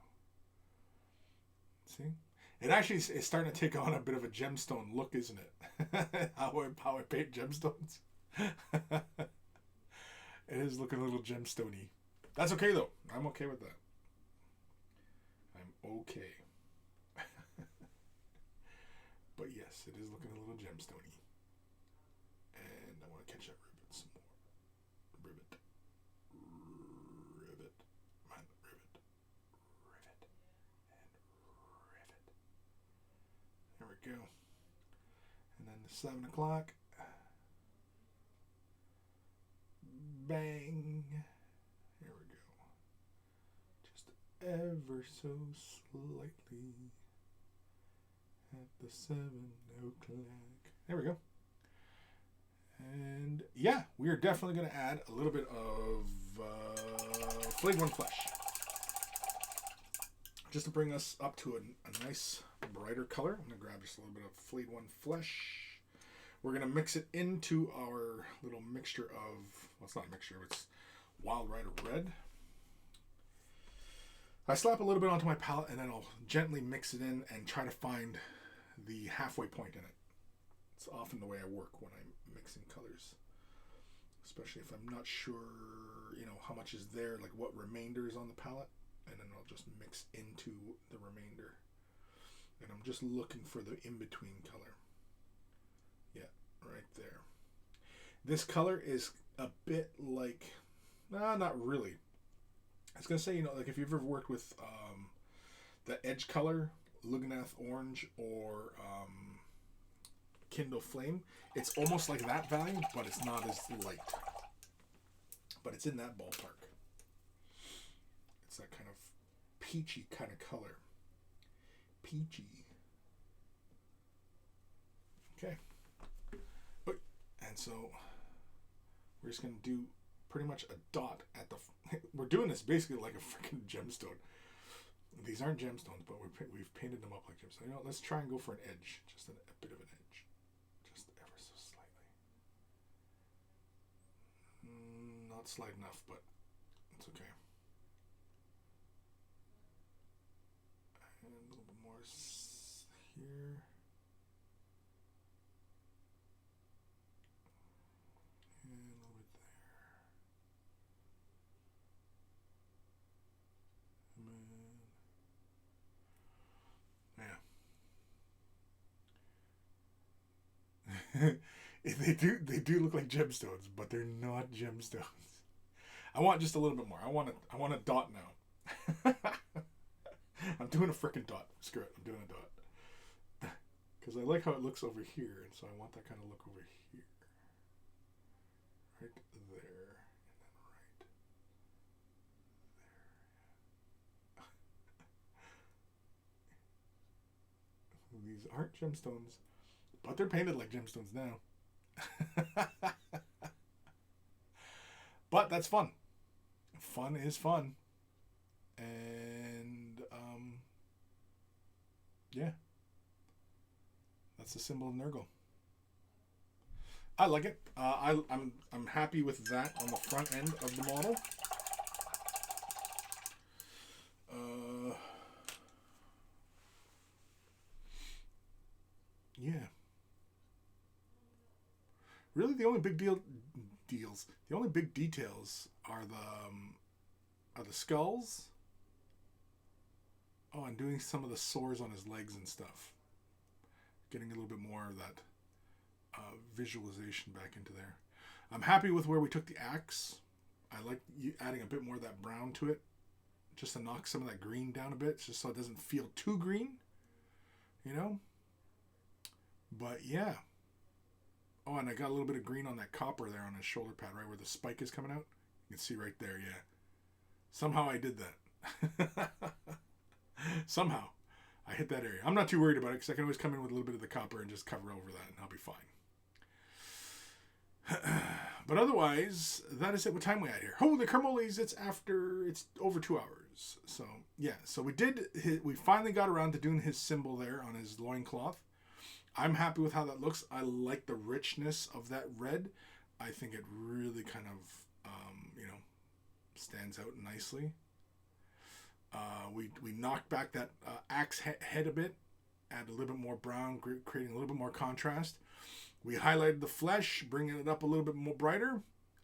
See? It actually is starting to take on a bit of a gemstone look, isn't it? how I paint gemstones. It is looking a little gemstone-y. That's okay, though. I'm okay with that. I'm okay. But yes, it is looking a little gemstone-y. And I want to catch that rivet some more. Rivet. Rivet. Man, rivet. Rivet. And rivet. There we go. And then the 7 o'clock. Bang. Here we go. Just ever so slightly at the 7 o'clock. There we go. And yeah, we are definitely going to add a little bit of Flayed One Flesh. Just to bring us up to a nice brighter color. I'm going to grab just a little bit of Flayed One Flesh. We're going to mix it into our little mixture of, well, it's not a mixture, it's Wild Rider Red. I slap a little bit onto my palette and then I'll gently mix it in and try to find the halfway point in it. It's often the way I work when I'm mixing colors. Especially if I'm not sure, how much is there, like what remainder is on the palette. And then I'll just mix into the remainder. And I'm just looking for the in-between color. Right there. This color is a bit like, not really. I was going to say, like if you've ever worked with the Edge color, Lugneth Orange, or Kindle Flame, it's almost like that value, but it's not as light. But it's in that ballpark. It's that kind of peachy kind of color. Peachy. Okay. And so we're just going to do pretty much a dot at the... We're doing this basically like a freaking gemstone. These aren't gemstones, but we've painted them up like gemstones. Let's try and go for an edge. Just a bit of an edge. Just ever so slightly. Not slight enough, but it's okay. And a little bit more here. They do look like gemstones, but they're not gemstones. I want just a little bit more. I want a dot now. I'm doing a freaking dot. Screw it. I'm doing a dot. Because I like how it looks over here, and so I want that kind of look over here. Right there. And then right there. These aren't gemstones, but they're painted like gemstones now. But that's fun. Fun is fun. And yeah. That's the symbol of Nurgle. I like it. I'm happy with that on the front end of the model. Yeah. Really, the only big the only big details are the skulls. Oh, and doing some of the sores on his legs and stuff. Getting a little bit more of that visualization back into there. I'm happy with where we took the axe. I like adding a bit more of that brown to it, just to knock some of that green down a bit, just so it doesn't feel too green, But yeah. Oh, and I got a little bit of green on that copper there on his shoulder pad, right where the spike is coming out. You can see right there, yeah. Somehow I did that. Somehow. I hit that area. I'm not too worried about it because I can always come in with a little bit of the copper and just cover over that and I'll be fine. But otherwise, that is it. What time we at here? Holy Carmoles, it's over 2 hours. So, yeah. So we finally got around to doing his symbol there on his loincloth. I'm happy with how that looks. I like the richness of that red. I think it really kind of, stands out nicely. We knocked back that axe head a bit, add a little bit more brown, creating a little bit more contrast. We highlighted the flesh, bringing it up a little bit more brighter.